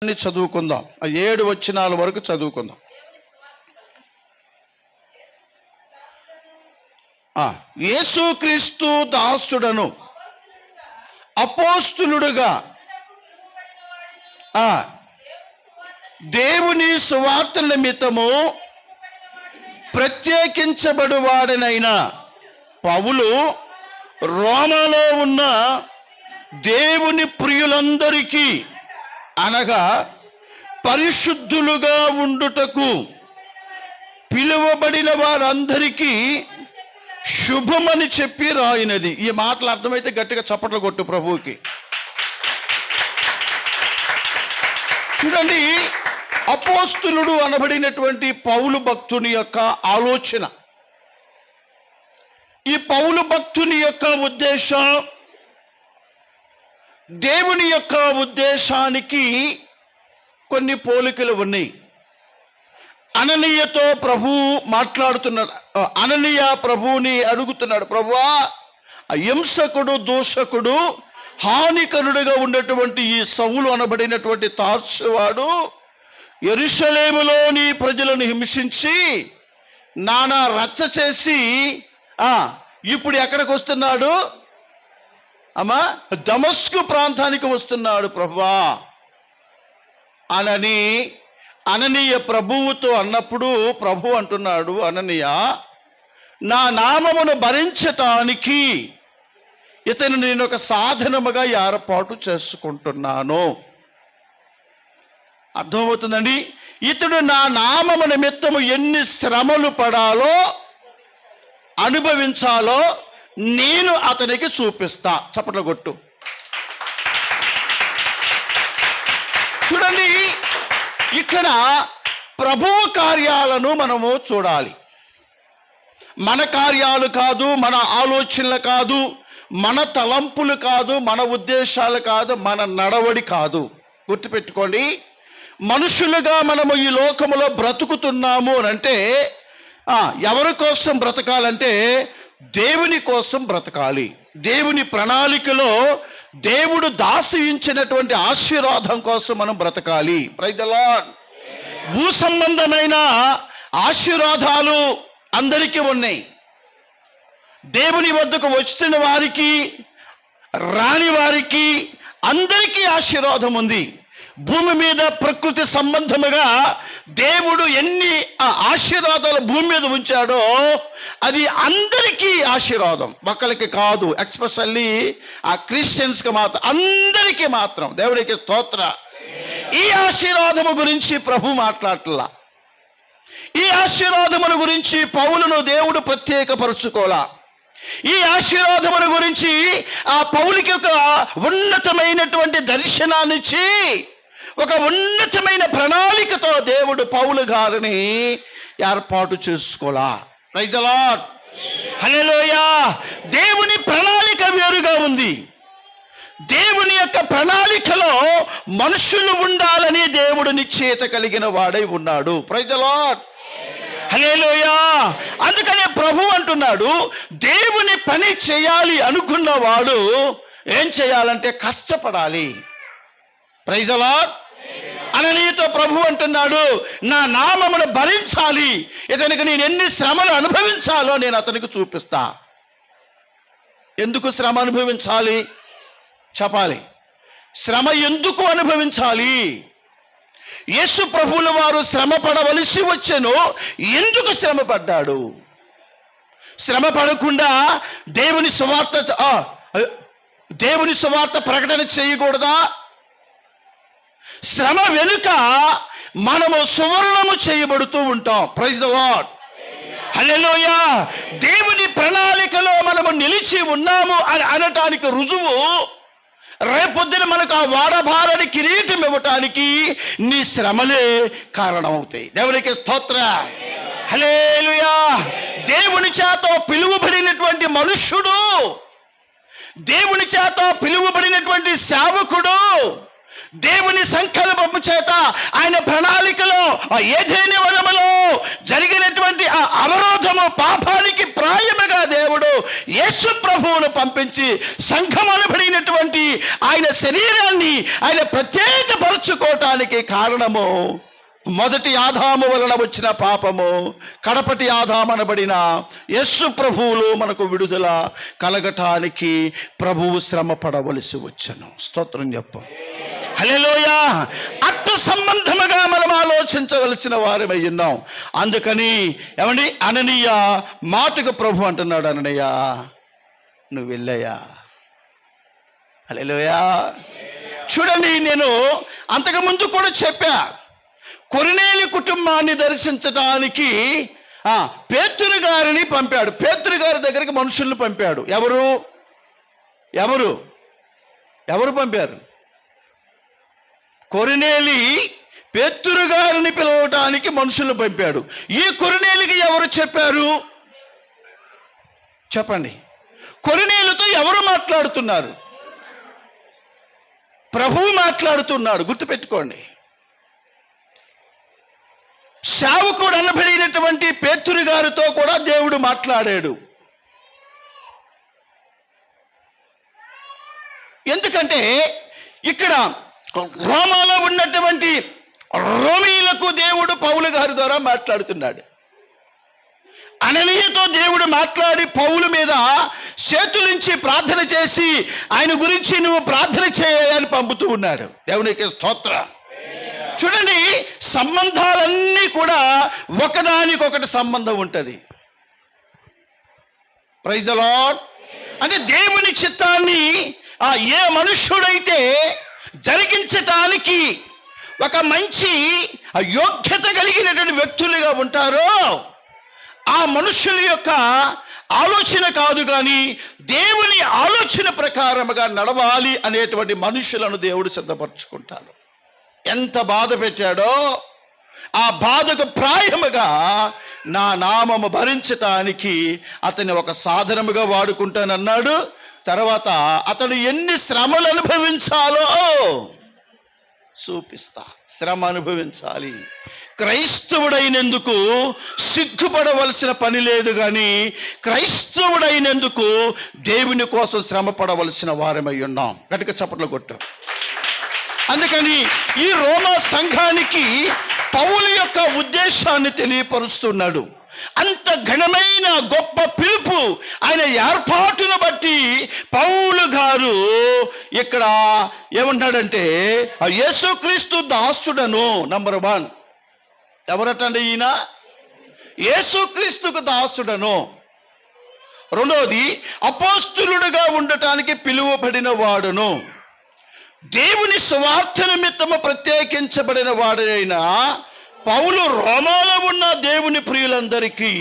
చదువుకుందాం. 7 వచనాల వరకు చదువుకుందాం. యేసుక్రీస్తు దాసుడను అపోస్తులుడుగా దేవుని సువార్త నిమిత్తము ప్రత్యేకించబడువాడనైన పౌలు రోమాలో ఉన్న దేవుని ప్రియులందరికీ అనగా పరిశుద్ధులుగా ఉండుటకు పిలువబడిన వారందరికీ శుభమని చెప్పి రాయినది. ఈ మాటలు అర్థమైతే గట్టిగా చప్పట్లు కొట్టు ప్రభువుకి. చూడండి, అపోస్తులుడు అనబడినటువంటి పౌలు భక్తుని యొక్క ఆలోచన, ఈ పౌలు భక్తుని యొక్క ఉద్దేశం దేవుని యొక్క ఉద్దేశానికి కొన్ని పోలికలు ఉన్నాయి. అననీయతో ప్రభు మాట్లాడుతున్నాడు. అననీయ ప్రభువుని అడుగుతున్నాడు, ప్రభువా, హింసకుడు, దూషకుడు, హానికరుడుగా ఉన్నటువంటి ఈ సౌలు అనబడినటువంటి తార్సువాడు యెరూషలేములోని ప్రజలను హింసించి నానా రచ్చ చేసి ఇప్పుడు ఎక్కడికి వస్తున్నాడు అమ్మా? దమస్కు ప్రాంతానికి వస్తున్నాడు ప్రభువా అనని అననీయ ప్రభువుతో అన్నప్పుడు ప్రభు అంటున్నాడు, అననీయ, నా నామమును భరించటానికి ఇతను నేను ఒక సాధనముగా ఏర్పాటు చేసుకుంటున్నాను. అర్థమవుతుందండి? ఇతడు నా నామము నిమిత్తము ఎన్ని శ్రమలు పడాలో అనుభవించాలో నేను అతనికి చూపిస్తా. చప్పట్లు కొట్టు. చూడండి, ఇక్కడ ప్రభువు కార్యాలను మనము చూడాలి. మన కార్యాలు కాదు, మన ఆలోచనలు కాదు, మన తలంపులు కాదు, మన ఉద్దేశాలు కాదు, మన నడవడి కాదు. గుర్తుపెట్టుకోండి, మనుషులుగా మనము ఈ లోకములో బ్రతుకుతున్నాము అని అంటే ఎవరి కోసం బ్రతకాలంటే దేవుని కోసం బ్రతకాలి. దేవుని ప్రణాళికలో దేవుడు దాసించినటువంటి ఆశీర్వాదం కోసం మనం బ్రతకాలి. Praise the Lord. భూ సంబంధమైన ఆశీర్వాదాలు అందరికీ ఉన్నాయి. దేవుని వద్దకు వస్తున్న వారికి, రాని వారికి అందరికీ ఆశీర్వాదం ఉంది. భూమి మీద ప్రకృతి సంబంధముగా దేవుడు ఎన్ని ఆశీర్వాదాలు భూమి మీద ఉంచాడో అది అందరికీ ఆశీర్వాదం, ఒకరికి కాదు. ఎక్స్పెషల్లీ క్రిస్టియన్స్కి మాత్రం, అందరికీ మాత్రం. దేవుడికి స్తోత్ర. ఈ ఆశీర్వాదము గురించి ప్రభు మాట్లాడట్లా. ఈ ఆశీర్వాదముల గురించి పౌలును దేవుడు ప్రత్యేకపరుచుకోలా. ఈ ఆశీర్వాదముల గురించి ఆ పౌలుకి ఒక ఉన్నతమైనటువంటి దర్శనాన్నిచ్చి ఒక ఉన్నతమైన ప్రణాళికతో దేవుడు పౌలు గారిని ఏర్పాటు చేసుకోలా. Praise the lord. హల్లెలూయా. దేవుని ప్రణాళిక వేరుగా ఉంది. దేవుని యొక్క ప్రణాళికలో మనుషులు ఉండాలని దేవుడు నిశ్చయిత కలిగిన వాడై ఉన్నాడు. Praise the lord. హల్లెలూయా. అందుకనే ప్రభు అంటున్నాడు, దేవుని పని చేయాలి అనుకున్నవాడు ఏం చేయాలంటే కష్టపడాలి. Praise the lord. అననీయతో ప్రభు అంటున్నాడు, నా నామమును భరించాలి, ఇతనికి నేను ఎన్ని శ్రమలు అనుభవించాలో నేను అతనికి చూపిస్తా. ఎందుకు శ్రమ అనుభవించాలి చెప్పాలి. శ్రమ ఎందుకు అనుభవించాలి? యేసు ప్రభువుల వారు శ్రమ పడవలసి వచ్చెను. ఎందుకు శ్రమ పడ్డాడు? శ్రమ పడకుండా దేవుని సువార్త ప్రకటన చేయకూడదా? శ్రమ వెనుక మనము సువర్ణము చేయబడుతూ ఉంటాం. Praise the lord. హల్లెలూయా. దేవుని ప్రణాళికలో మనము నిలిచి ఉన్నాము అని అనటానికి రుజువు రేపొద్దున మనకు ఆ వాడభారని కిరీటం ఇవ్వటానికి నీ శ్రమలే కారణమవుతాయి. దేవునికి స్తోత్ర. హల్లెలూయా. దేవుని చేత పిలువబడినటువంటి మనుష్యుడు, దేవుని చేత పిలువబడినటువంటి సేవకుడు, దేవుని సంకల్పము చేత ఆయన ప్రణాళికలో ఏదైనా వనములో జరిగినటువంటి ఆ అవరోధము, పాపానికి ప్రాయముగా దేవుడు యేసు ప్రభువును పంపించి సంఘం అనబడినటువంటి ఆయన శరీరాన్ని ఆయన ప్రత్యేకపరుచుకోవటానికి కారణము మొదటి ఆదాము వలన వచ్చిన పాపము, కడపటి ఆదాము అనబడిన యేసు ప్రభువులు మనకు విడుదల కలగటానికి ప్రభువు శ్రమ పడవలసి వచ్చను. స్తోత్రం చెప్పు. హల్లెలూయా. అట్టు సంబంధముగా మనం ఆలోచించవలసిన వారమై ఉన్నాం. అందుకని ఏమండి, అననీయ మాటకు ప్రభు అంటున్నాడు, అననీయ నువ్వు వెళ్ళయ్యా. హల్లెలూయా. చూడండి, నేను అంతకుముందు కూడా చెప్పా, కొర్నేలి కుటుంబాన్ని దర్శించడానికి పేతురు గారిని పంపాడు. పేతురు గారి దగ్గరికి మనుషుల్ని పంపాడు. ఎవరు ఎవరు ఎవరు పంపారు? కొర్నేలి పేతురు గారిని పిలవటానికి మనుషుల్ని పంపాడు. ఈ కొర్నేలికి ఎవరు చెప్పారు? చెప్పండి. కొర్నేలితో ఎవరు మాట్లాడుతున్నారు? ప్రభువు మాట్లాడుతున్నాడు. గుర్తుపెట్టుకోండి. సేవకుడు అనబడినటువంటి పేతురు గారితో కూడా దేవుడు మాట్లాడాడు. ఎందుకంటే ఇక్కడ రోమాలో ఉన్నటువంటి రోమీలకు దేవుడు పౌలు గారి ద్వారా మాట్లాడుతున్నాడు. అననీయతో దేవుడు మాట్లాడి పౌలు మీద చేతులుంచి ప్రార్థన చేసి ఆయన గురించి నువ్వు ప్రార్థన చేయాలని పంపుతూ ఉన్నాడు. దేవునికి స్తోత్రం. చూడండి, సంబంధాలన్నీ కూడా ఒకదానికొకటి సంబంధం ఉంటుంది. Praise the Lord. అంటే దేవుని చిత్తాన్ని ఏ మనుష్యుడైతే జరిగించటానికి ఒక మంచి యోగ్యత కలిగినటువంటి వ్యక్తులుగా ఉంటారో ఆ మనుష్యుల యొక్క ఆలోచన కాదు, కానీ దేవుని ఆలోచన ప్రకారముగా నడవాలి అనేటువంటి మనుషులను దేవుడు సిద్ధపరచుకుంటాడు. ఎంత బాధ పెట్టాడో ఆ బాధకు ప్రాయముగా నా నామము భరించటానికి అతన్ని ఒక సాధనముగా వాడుకుంటానన్నాడు. తర్వాత అతడు ఎన్ని శ్రమలు అనుభవించాలో చూపిస్తా. శ్రమ అనుభవించాలి. క్రైస్తవుడైనందుకు సిగ్గుపడవలసిన పని లేదు, కానీ క్రైస్తవుడైనందుకు దేవుని కోసం శ్రమ పడవలసిన వారమై ఉన్నాం. గట్టిగా చప్పట్లు కొట్టు. అందుకని ఈ రోమా సంఘానికి పౌలు యొక్క ఉద్దేశాన్ని తెలియపరుస్తున్నాడు. అంత ఘనమైన గొప్ప పిలుపు, ఆయన ఏర్పాటును బట్టి పౌలు గారు ఇక్కడ ఏమంటాడంటే యేసుక్రీస్తు దాసుడను. నంబర్ 1 ఎవరటండి ఈయన? యేసుక్రీస్తుకు దాసుడను. రెండోది అపోస్తులుడుగా ఉండటానికి పిలువబడిన వాడును. దేవుని సువార్త నిమిత్తము ప్రత్యేకించబడిన వాడైన పౌలు రోమాలో ఉన్న దేవుని ప్రియులందరికీ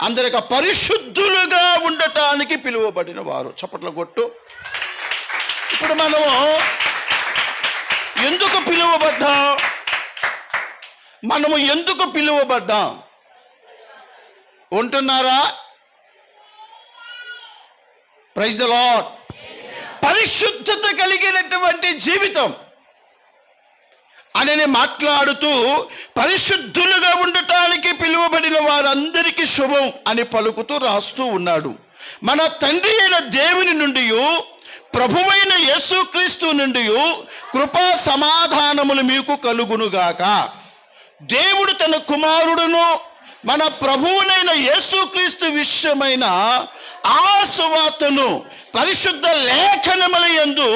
అందరికీ పరిశుద్ధులుగా ఉండటానికి పిలువబడిన వారు. చప్పట్ల కొట్టు. ఇప్పుడు మనము ఎందుకు పిలువబడ్డాం? మనము ఎందుకు పిలువబడ్డాం ఉంటున్నారా? Praise the Lord. పరిశుద్ధత కలిగినటువంటి జీవితం అని మాట్లాడుతూ పరిశుద్ధులుగా ఉండటానికి పిలువబడిన వారందరికీ శుభం అని పలుకుతూ రాస్తూ ఉన్నాడు. మన తండ్రి అయిన దేవుని నుండి ప్రభువైన యేసుక్రీస్తు నుండి కృపా సమాధానములు మీకు కలుగునుగాక. దేవుడు తన కుమారుడును మన ప్రభువునైన యేసుక్రీస్తు విషయమైన ఆ సువార్తను పరిశుద్ధ లేఖనముల యందు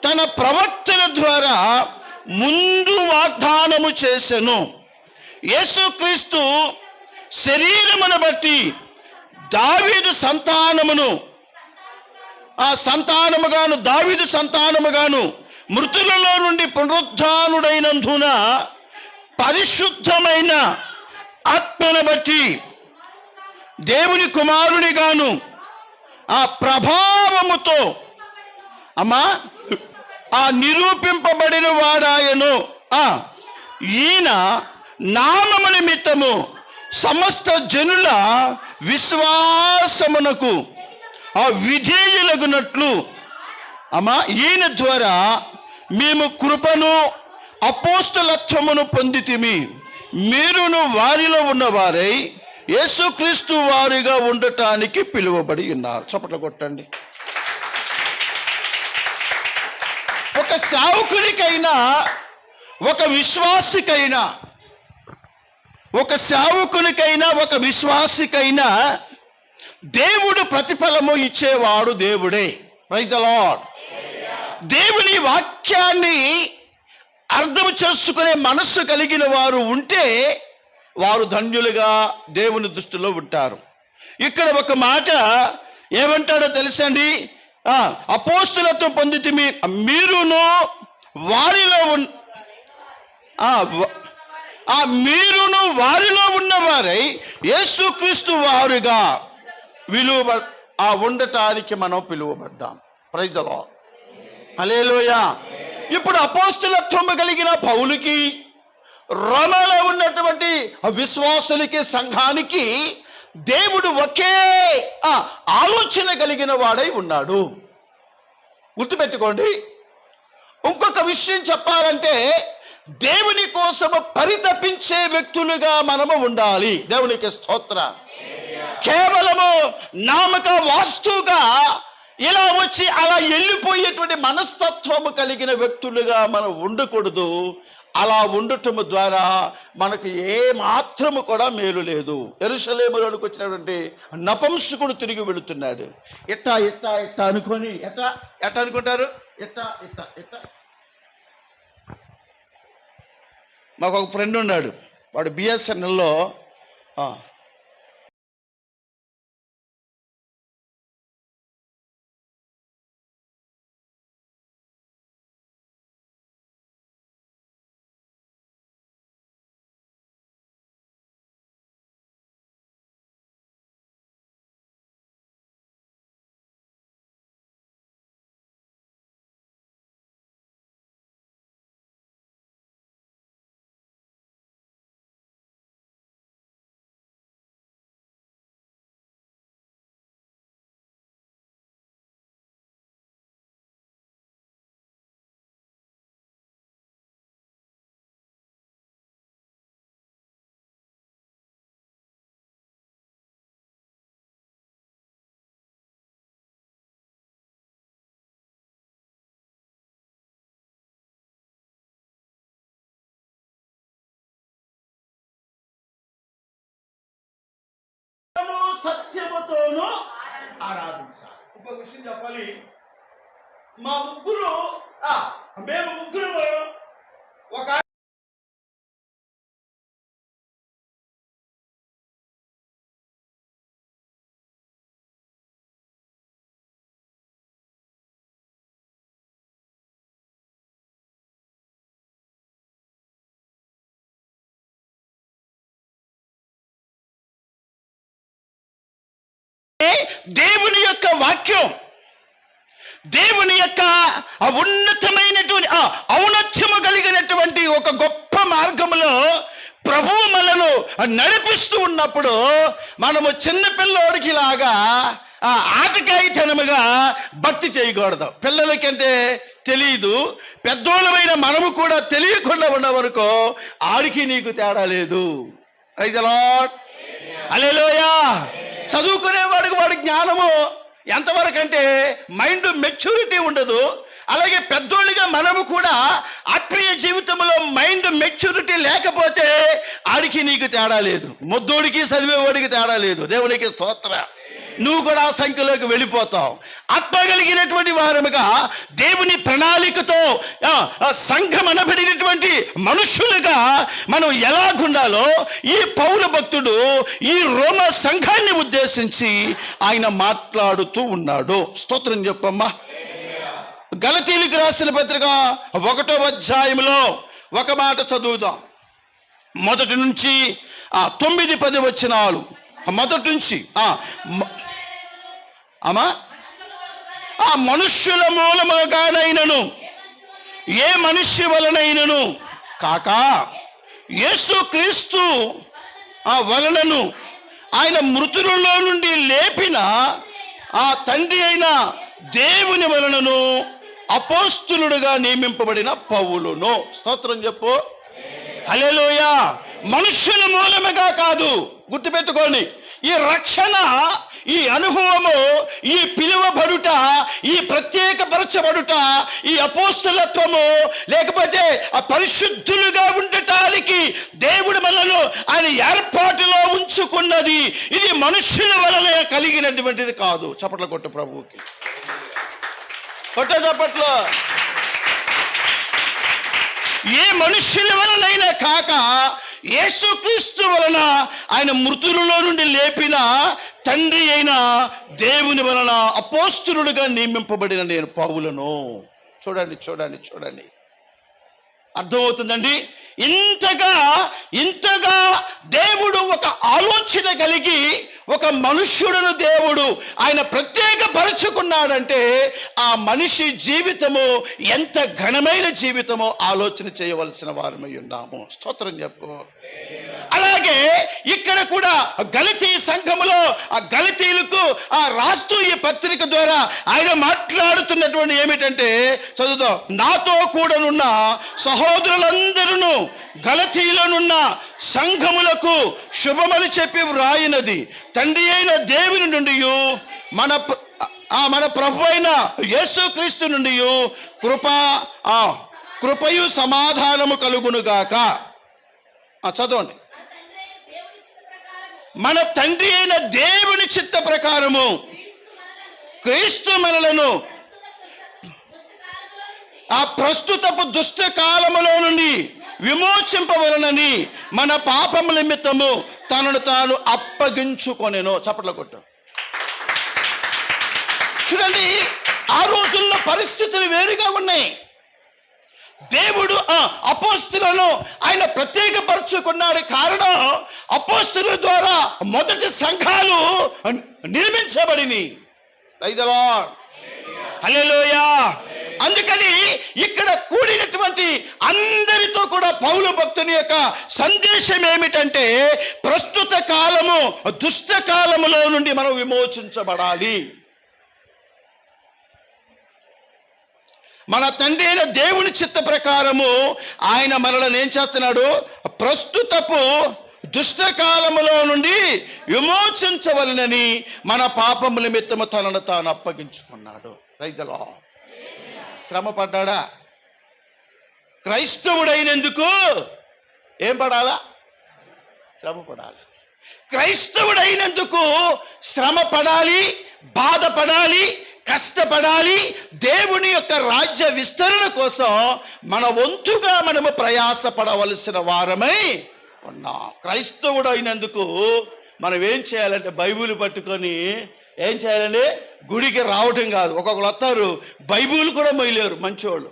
తన ప్రవక్తల ద్వారా ముందు వాగ్దానము చేసెను. యేసుక్రీస్తు శరీరమును బట్టి దావీదు సంతానమును దావీదు సంతానముగాను మృతులలో నుండి పునరుద్ధానుడైనందున పరిశుద్ధమైన ఆత్మను బట్టి దేవుని కుమారునిగాను ఆ ప్రభావముతో నిరూపింపబడిన వాడాయను. ఈయన నామము నిమిత్తము సమస్త జనుల విశ్వాసమునకు విధేయులగునట్లు ఈయన ద్వారా మేము కృపను అపోస్తలత్వమును పొందితిమి. మీరును వారిలో ఉన్నవారై యేసుక్రీస్తు వారిగా ఉండటానికి పిలువబడి ఉన్నారు. చప్పట్లు కొట్టండి. ఒక సేవకునికైనా, ఒక విశ్వాసికైనా, ఒక విశ్వాసికైనా దేవుడు ప్రతిఫలము ఇచ్చేవాడు దేవుడే. Praise the Lord. దేవుని వాక్యాన్ని అర్థం చేసుకునే మనస్సు కలిగిన వారు ఉంటే వారు ధన్యులుగా దేవుని దృష్టిలో ఉంటారు. ఇక్కడ ఒక మాట ఏమంటాడో తెలుసండి, అపోస్తులత్వం పొందితిమి, మీరును వారిలో ఉన్నవారై యేసుక్రీస్తు వారుగా ఉండటానికి మనం పిలువబడ్డాం. Praise the lord. హల్లెలూయా. ఇప్పుడు అపోస్తులత్వము కలిగిన పౌలుకి, రోమాలో ఉన్నటువంటి విశ్వాసులకి, సంఘానికి దేవుడు ఒకే ఆలోచన కలిగిన వాడై ఉన్నాడు. గుర్తుపెట్టుకోండి. ఇంకొక విషయం చెప్పాలంటే, దేవుని కోసము పరితపించే వ్యక్తులుగా మనము ఉండాలి. దేవునికి స్తోత్రం. కేవలము నామక వాస్తుగా ఇలా వచ్చి అలా వెళ్ళిపోయేటువంటి మనస్తత్వము కలిగిన వ్యక్తులుగా మనం ఉండకూడదు. అలా ఉండటము ద్వారా మనకు ఏ మాత్రము కూడా మేలు లేదు. యెరూషలేములోనికి వచ్చినటువంటి నపుంసకుడు తిరిగి వెళుతున్నాడు. ఎట్టా అనుకొని ఎట్టా అనుకుంటారు, ఎట్టా మాకు ఒక ఫ్రెండ్ ఉన్నాడు. వాడు బిఎస్ఎన్ఎల్లో సత్యముతోనూ ఆరాధించాలి. ఒక విషయం చెప్పాలి. మేము ముగ్గురు ఒక దేవుని యొక్క వాక్యం, దేవుని యొక్క ఉన్నతమైనటువంటి ఔన్నత్యము కలిగినటువంటి ఒక గొప్ప మార్గంలో ప్రభువు మనను నడిపిస్తూ ఉన్నప్పుడు మనము చిన్నపిల్లోడికి లాగా ఆటకాయితనముగా భక్తి చేయకూడదు. పిల్లలకంటే తెలియదు, పెద్దోళ్ళమైన మనము కూడా తెలియకుండా ఉండవనుకో ఆడికి నీకు తేడా లేదు. Praise the lord. హల్లెలూయా. చదువుకునేవాడికి వాడి జ్ఞానము ఎంతవరకు అంటే మైండ్ మెచ్యూరిటీ ఉండదు. అలాగే పెద్దోళ్ళుగా మనము కూడా ఆత్మీయ జీవితంలో మైండ్ మెచ్యూరిటీ లేకపోతే ఆడికి నీకు తేడా లేదు, ముద్దోడికి చదివేవాడికి తేడా లేదు. దేవునికి స్తోత్రం. నువ్వు కూడా ఆ సంఖ్యలోకి వెళ్ళిపోతావు. ఆత్మ కలిగినటువంటి వారముగా దేవుని ప్రణాళికతో సంఘం అనబడినటువంటి మనుష్యులుగా మనం ఎలాగుండాలో ఈ పౌలు భక్తుడు ఈ రోమ సంఘాన్ని ఉద్దేశించి ఆయన మాట్లాడుతూ ఉన్నాడు. స్తోత్రం చెప్పమ్మా. గలతీయులకు రాసిన పత్రిక 1వ అధ్యాయంలో ఒక మాట చదువుదాం. మొదటి నుంచి 9-10 వచనాలు. మొదటి నుంచి ఆ మనుష్యుల మూలముగానైనను ఏ మనుష్య వలనైనను కాక యేసుక్రీస్తు వలనను ఆయన మృతులలో నుండి లేపిన ఆ తండ్రి అయిన దేవుని వలనను అపోస్తులుడుగా నియమింపబడిన పౌలును. స్తోత్రం చెప్పు. హల్లెలూయా. మనుష్యుల మూలముగా కాదు, గుర్తుపెట్టుకోండి. ఈ రక్షణ, ఈ అనుభవము, ఈ పిలువబడుట, ఈ ప్రత్యేకపరచబడుట, ఈ అపోస్తలత్వము, లేకపోతే ఆ పరిశుద్ధులుగా ఉండటానికి దేవుడు మనను ఆయన ఏర్పాటులో ఉంచుకున్నది. ఇది మనుషుల వలన కలిగినటువంటిది కాదు. చప్పట్లు కొట్టు ప్రభువుకి, కొట్ట చప్పట్లు. ఏ మనుష్యుల వలనైనా కాక యేసుక్రీస్తు వలన, ఆయన మృతులలో నుండి లేపిన తండ్రి అయిన దేవుని వలన అపోస్తలుడుగా నియమింపబడిన నేను పౌలను. చూడండి చూడండి చూడండి, అర్థమవుతుందండి. ఇంతగా దేవుడు ఒక ఆలోచన కలిగి ఒక మనుష్యుడును దేవుడు ఆయన ప్రత్యేకపరచుకున్నాడంటే ఆ మనిషి జీవితము ఎంత ఘనమైన జీవితమో ఆలోచన చేయవలసిన వారమై ఉన్నాము. స్తోత్రం చెప్పు. అలాగే ఇక్కడ కూడా గలతీ సంఘములో ఆ గలతీలకు ఆ రాస్తూ ఈ పత్రిక ద్వారా ఆయన మాట్లాడుతున్నటువంటి ఏమిటంటే, చదువుతాం. నాతో కూడానున్న సహోదరులందరూ గలతీలోనున్న సంఘములకు శుభమని చెప్పి వ్రాయినది తండ్రి అయిన దేవుని నుండి మన ప్రభు అయిన యేసుక్రీస్తు నుండి కృపయు సమాధానము కలుగునుగాక. చదవండి. మన తండ్రి అయిన దేవుని చిత్త ప్రకారము క్రీస్తు మనలను ఆ ప్రస్తుతపు దుష్ట కాలములో నుండి విమోచింపవలనని మన పాపముల నిమిత్తము తనను తాను అప్పగించుకొనెను. చప్పట్ల కొట్టు. చూడండి, ఆ రోజుల్లో పరిస్థితులు వేరుగా ఉన్నాయి. దేవుడు అపోస్తలులను ఆయన ప్రత్యేకపరచుకున్నాడు. కారణం, అపోస్తలుల ద్వారా మొదటి సంఘాలు నిర్మించబడినాయి. ప్రైజ్ ది లార్డ్, హల్లెలూయా. అందుకని ఇక్కడ కూడినటువంటి అందరితో కూడా పౌలు భక్తుని యొక్క సందేశం ఏమిటంటే, ప్రస్తుత కాలము దుష్ట కాలములో నుండి మనం విమోచించబడాలి. మన తండ్రి అయిన దేవుని చిత్త ప్రకారము ఆయన మనల్ని ఏం చేస్తున్నాడు? ప్రస్తుతపు దుష్టకాలములో నుండి విమోచించవలనని మన పాపముల నిమిత్తము తనను తాను అప్పగించుకున్నాడు. Praise the lord. శ్రమ పడ్డాడా? క్రైస్తవుడైనందుకు ఏం పడాలా? శ్రమ పడాలి. క్రైస్తవుడైనందుకు శ్రమ పడాలి, బాధపడాలి, కష్టపడాలి. దేవుని యొక్క రాజ్య విస్తరణ కోసం మన వంతుగా మనము ప్రయాసపడవలసిన వారమై ఉన్నాం. క్రైస్తవుడు అయినందుకు మనం ఏం చేయాలంటే, బైబిల్ పట్టుకొని ఏం చేయాలండి? గుడికి రావటం కాదు. ఒక్కొక్కరు వస్తారు, బైబిల్ కూడా మొయ్యలేరు మంచోళ్ళు.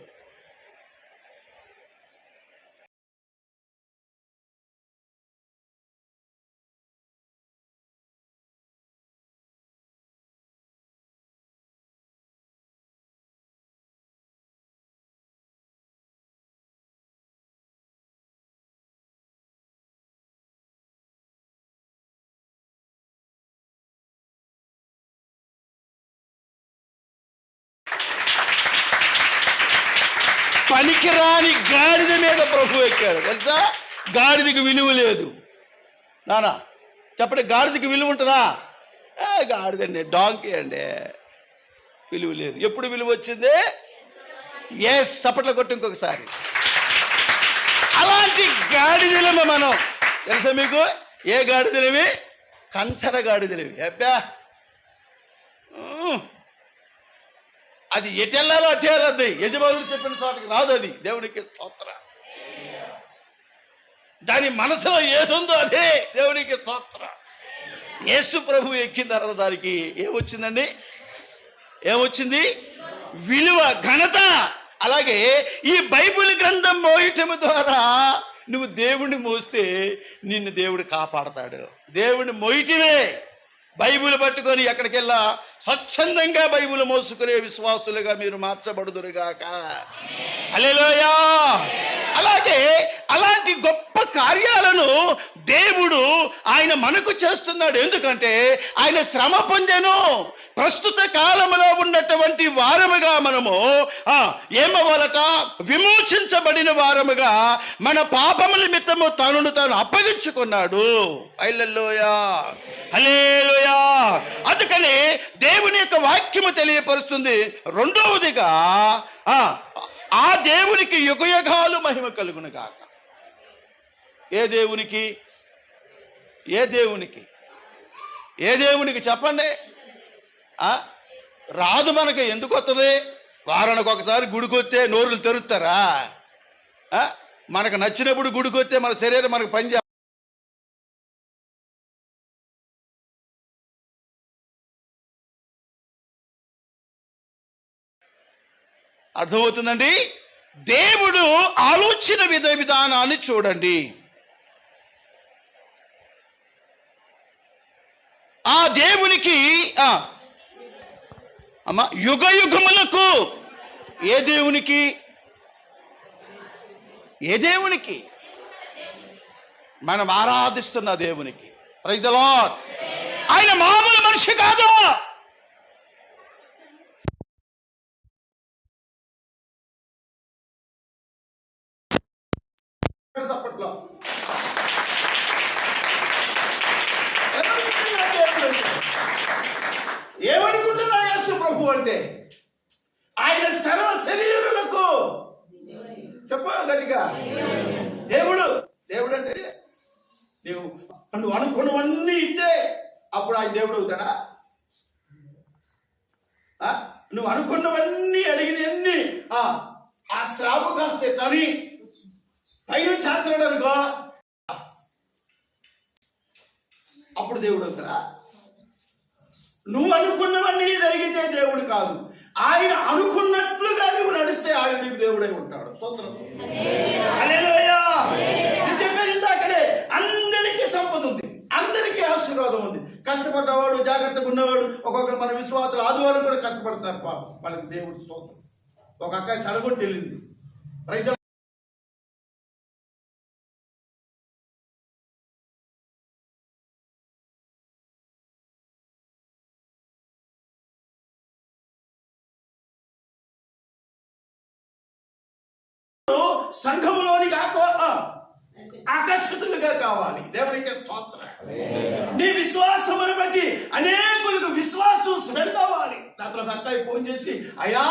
పనికిరాని గాడిద మీద ప్రభు ఎక్కాడు. తెలుసా? గాడిదకి విలువ లేదు. నానా చెప్పండి, గాడిదకి విలువ ఉంటుందా? గాడిదండి, డాంకీ అండి, విలువ లేదు. ఎప్పుడు విలువ వచ్చింది? ఎస్, చప్పట్ల కొట్టు ఇంకొకసారి. అలాంటి గాడిదలమే మనం. తెలుసా మీకు ఏ గాడిదలవి? కంచర గాడిదలవి. అబ్బా, అది ఎటెల్లాలో అట్టేరద్ది. యజమానులు చెప్పిన చోటకి రాదు. అది దేవునికి స్తోత్రం. దాని మనసులో ఏదుందో అదే దేవునికి స్తోత్రం. యేసు ప్రభు ఎక్కిన తర్వాత దానికి ఏమొచ్చిందండి? ఏమొచ్చింది? విలువ, ఘనత. అలాగే ఈ బైబిల్ గ్రంథం మోయటం ద్వారా నువ్వు దేవుణ్ణి మోస్తే నిన్ను దేవుడు కాపాడతాడు. దేవుణ్ణి మోయటమే. బైబిల్ పట్టుకొని ఎక్కడికెళ్ళా స్వచ్ఛందంగా బైబిల్ మోసుకునే విశ్వాసులుగా మీరు మార్చబడుదురుగాక. హల్లెలూయా. అలాగే అలాంటి గొప్ప కార్యాలను దేవుడు ఆయన మనకు చేస్తున్నాడు. ఎందుకంటే ఆయన శ్రమ పొందెను. ప్రస్తుత కాలంలో ఉన్నటువంటి వారముగా మనము ఏమవ్వాలట? విమోచించబడిన వారముగా మన పాపముల నిమిత్తము తనను తాను అప్పగించుకున్నాడు. హల్లెలూయా, హల్లెలూయా. అందుకని దేవుని యొక్క వాక్యము తెలియపరుస్తుంది. రెండవదిగా ఆ దేవునికి యుగయుగాలు మహిమ కలుగును గాక. ఏ దేవునికి? ఏ దేవునికి? ఏ దేవునికి చెప్పండి. రాదు మనకు. ఎందుకు వస్తుంది? వారానికి ఒకసారి గుడికొస్తే నోరులు తెరుస్తారా? మనకు నచ్చినప్పుడు గుడికొస్తే మన శరీరం మనకు పని అర్థమవుతుందండి. దేవుడు ఆలోచన విధానాన్ని చూడండి. ఆ దేవునికి యుగ యుగములకు ఏ దేవునికి? ఏ దేవునికి? మనం ఆరాధిస్తున్న దేవునికి. Praise the Lord. ఆయన మామూలు మనిషి కాదు. అప్పట్లో ఏమనుకుంటున్నా యేసు ప్రభు అంటే? ఆయన సర్వ శరీరులకు చెప్ప గట్టిగా దేవుడు. దేవుడు అంటే నువ్వు అనుకున్నవన్నీ ఇస్తే అప్పుడు ఆయన దేవుడు అవుతాడా? నువ్వు అనుకున్నవన్నీ అడిగినవన్నీ ఆ శ్రాపు కాస్తే కానీ పైన చేస్తున్నాడు అనుకో, అప్పుడు దేవుడు అవుతారా? నువ్వు అనుకున్నవన్నీ జరిగితే దేవుడు కాదు. ఆయన అనుకున్నట్లుగా నువ్వు నడిస్తే ఆయన నీకు దేవుడై ఉంటాడు. స్తోత్రం. హల్లెలూయా. నేను చెప్పేది ఇందాకడే, అందరికీ సంపద ఉంది, అందరికీ ఆశీర్వాదం ఉంది. కష్టపడ్డవాడు, జాగ్రత్తగా ఉన్నవాడు, ఒక్కొక్కరు మన విశ్వాసాలు ఆదివారం కూడా కష్టపడతారు పాపం. వాళ్ళకి దేవుడు స్తోత్రం. ఒక అక్కాయి సడగొట్టి వెళ్ళింది. రైతు సంఘంలోనికి ఆకర్షితులుగా కావాలి. దేవునికి స్తోత్రం. నీ విశ్వాసమును బట్టి అనేకులకు విశ్వాసం స్ప్రెడ్ అవ్వాలి. నాతో అక్కాయి ఫోన్ చేసి, అయ్యా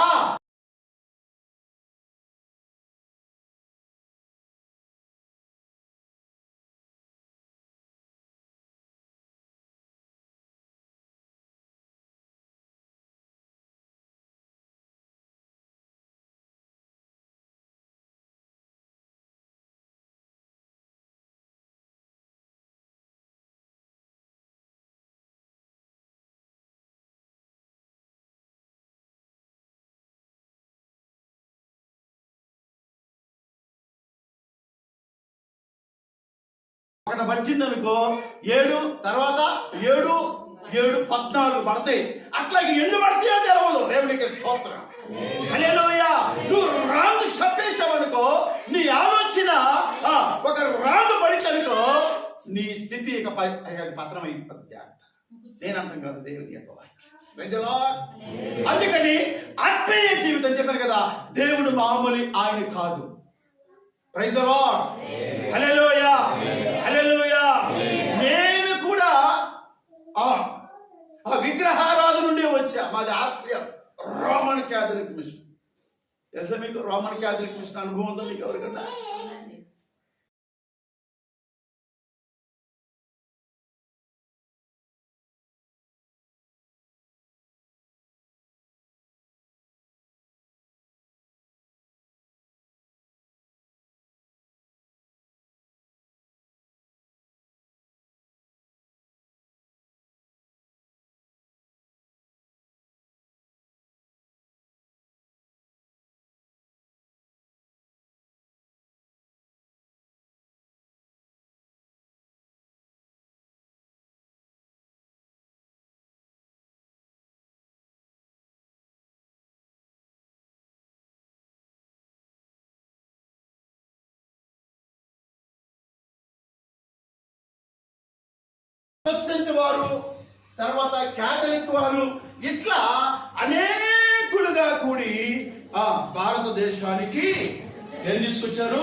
అక్కడ పట్టిందనుకో 7 తర్వాత 7 7 14 పడతాయి. అట్లాగే ఎన్ని పడతాయో తెలవదు. దేవునికి స్తోత్రం. హల్లెలూయా. నువ్వు రాంగ్ చెప్పేసావనుకో, నీ ఆలోచన ఒక రాంగ్ పడితనుకో, నీ స్థితి ఇక పత్రం అయిపోతుంది. నేనంటాం కాదు, దేవుని యొక్క అందుకని ఆత్మీయ జీవితం చెప్పాను కదా, దేవుడు మామూలు ఆయన కాదు. Praise the lord. Hallelujah, hallelujah. నేను కూడా ఆ విగ్రహారాధన నుండి వచ్చా. మాది ఆశ్రయం రోమన్ క్యాథలిక్ మిషన్. తెలుసా మీకు? రోమన్ క్యాథలిక్ మిషన్ అనుభవం ఉందా మీకు ఎవరికన్నా? ప్రొటెస్టెంట్ వారు, తర్వాత క్యాథలిక్ వారు, ఇట్లా అనేకులుగా కూడి భారతదేశానికి ఏం తీసుకొచ్చారు?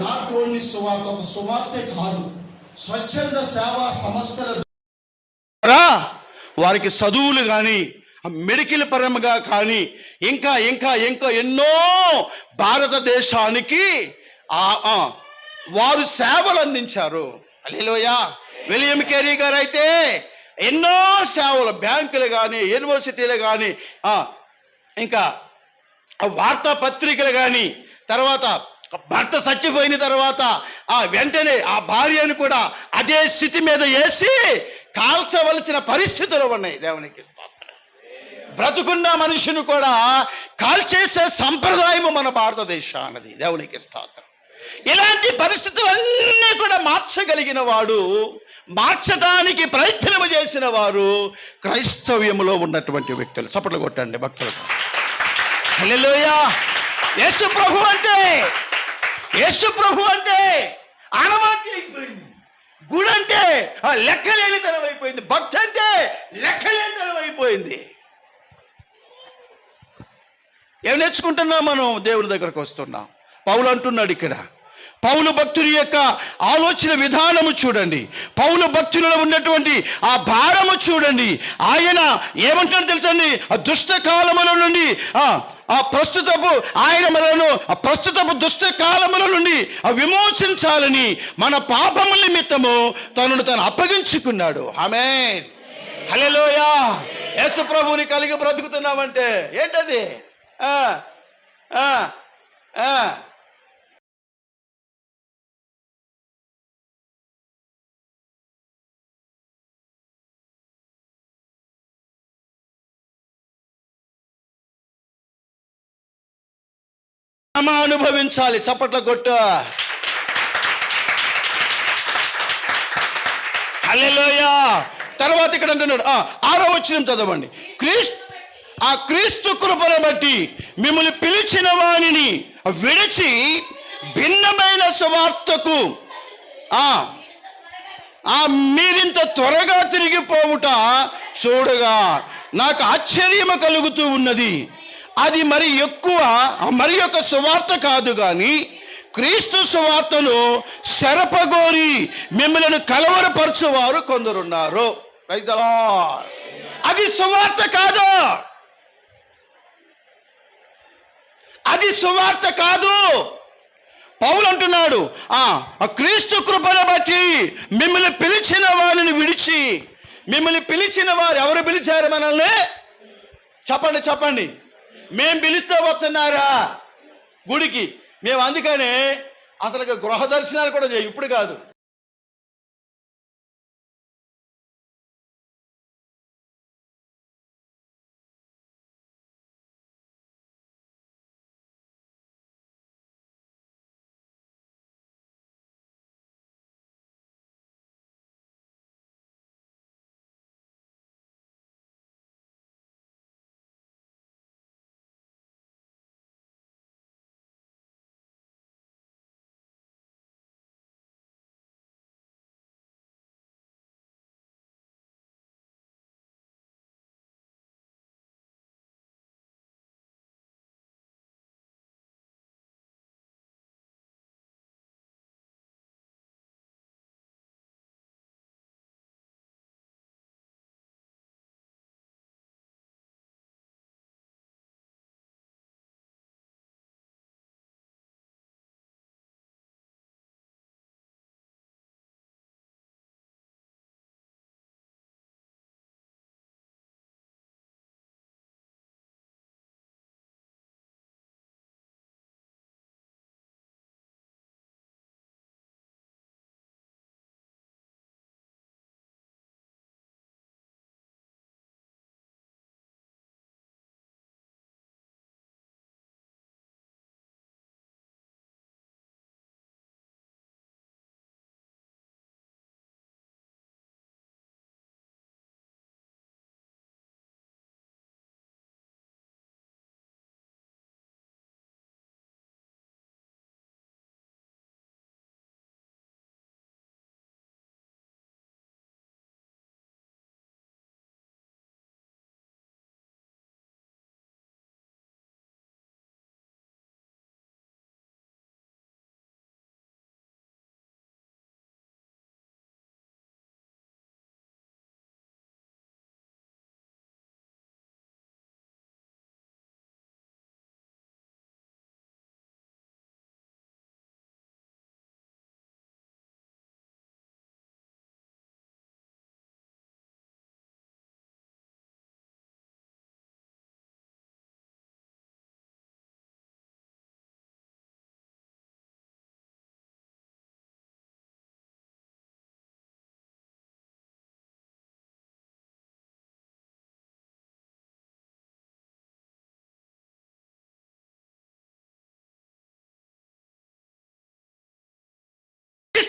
నాట్ ఓన్లీ సువార్త, ఒక సువార్తే కాదు, స్వచ్ఛంద సేవా సంస్థల ద్వారా వారికి చదువులు కానీ మెడికల్ పరంగా కానీ ఇంకా ఇంకా ఇంకా ఎన్నో భారతదేశానికి వారు సేవలు అందించారు. హల్లెలూయా. విలియం కేరీ గారు అయితే ఎన్నో సేవలు, బ్యాంకులు కానీ, యూనివర్సిటీలు కానీ, ఇంకా వార్తాపత్రికలు కానీ, తర్వాత భర్త చచ్చిపోయిన తర్వాత వెంటనే ఆ భార్యను కూడా అదే స్థితి మీద వేసి కాల్చవలసిన పరిస్థితులు ఉన్నాయి. దేవునికి స్తోత్రం. బ్రతుకున్న మనిషిని కూడా కాల్చేసే సంప్రదాయము మన భారతదేశానికి. దేవునికి స్తోత్రం. ఇలాంటి పరిస్థితులన్నీ కూడా మార్చగలిగిన వాడు, మార్చడానికి ప్రయత్నం చేసిన వారు క్రైస్తవ్యములో ఉన్నటువంటి వ్యక్తులు. చప్పట్లు కొట్టండి భక్తులకు. హల్లెలూయా. యేసు ప్రభు అంటే ఆనవాతి అయిపోయింది. గుడి అంటే లెక్కలేనితనం అయిపోయింది. భక్తి అంటే లెక్కలేనితనం అయిపోయింది. ఏం నేర్చుకుంటున్నాం మనం? దేవుని దగ్గరకు వస్తున్నాం. పౌలు అంటున్నాడు ఇక్కడ, పౌలు భక్తుని యొక్క ఆలోచన విధానము చూడండి, పౌలు భక్తులలో ఉన్నటువంటి ఆ భారము చూడండి. ఆయన ఏమంటాడు తెలుసండి? దుష్ట కాలముల నుండి ప్రస్తుతపు దుష్ట కాలముల నుండి విమోచించాలని మన పాపముల నిమిత్తము తనను తాను అప్పగించుకున్నాడు. ఆమేన్. హల్లెలూయా. యేసు ప్రభువుని కలిగి బ్రతుకుతున్నామంటే ఏంటది? అనుభవించాలి. చప్పట్ల కొట్టు. హల్లెలూయా. తర్వాత ఇక్కడ అంటున్నాడు, 6వ వచనం చదవండి. క్రీస్తు కృపను బట్టి మిమ్మల్ని పిలిచిన వానిని విడిచి భిన్నమైన సువార్తకు మీరింత త్వరగా తిరిగిపోవుట చూడగా నాకు ఆశ్చర్యము కలుగుతూ ఉన్నది. అది మరి యొక్క సువార్త కాదు కానీ క్రీస్తు సువార్తను శరపగోరి మిమ్మల్ని కలవరపరచువారు కొందరున్నారు. అది సువార్త కాదు, అది సువార్త కాదు. పౌలు అంటున్నాడు, క్రీస్తు కృపను బట్టి మిమ్మల్ని పిలిచిన వారిని విడిచి. మిమ్మల్ని పిలిచిన వారు ఎవరు పిలిచారు మనల్ని? చెప్పండి. మేం పిలిస్తే వస్తున్నారా గుడికి? మేము అందుకనే అసలు గృహ దర్శనాలు కూడా చేయం. ఇప్పుడు కాదు,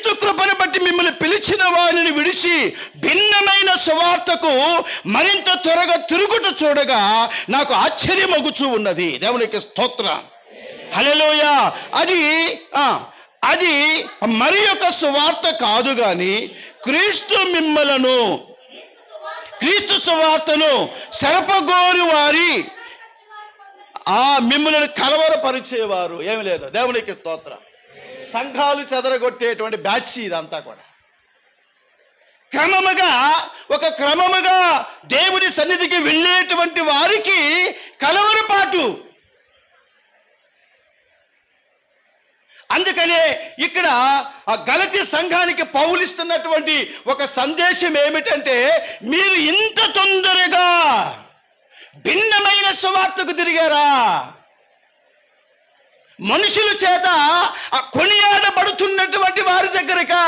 క్రీస్తు కృపను బట్టి మిమ్మల్ని పిలిచిన వారిని విడిచి భిన్నమైన సువార్తకు మరింత త్వరగా తిరుగుట చూడగా నాకు ఆశ్చర్యమగుచూ ఉన్నది. దేవునికి స్తోత్రం. హల్లెలూయా. అది మరి యొక్క సువార్త కాదు గాని క్రీస్తు సువార్తను సెరపగోరు వారి మిమ్మల్ని కలవరపరిచేవారు ఏమి లేదు. దేవునికి స్తోత్రం. సంఘాలు చెదరగొట్టేటువంటి బ్యాచ్ ఇదంతా కూడా క్రమముగా దేవుడి సన్నిధికి వెళ్ళేటువంటి వారికి కలవరపాటు. అందుకనే ఇక్కడ గలతీ సంఘానికి పౌలిస్తున్నటువంటి ఒక సందేశం ఏమిటంటే, మీరు ఇంత తొందరగా భిన్నమైన సువార్తకు తిరిగారా? మనుషుల చేత కొనియాడబడుతున్నటువంటి వారి దగ్గరకా?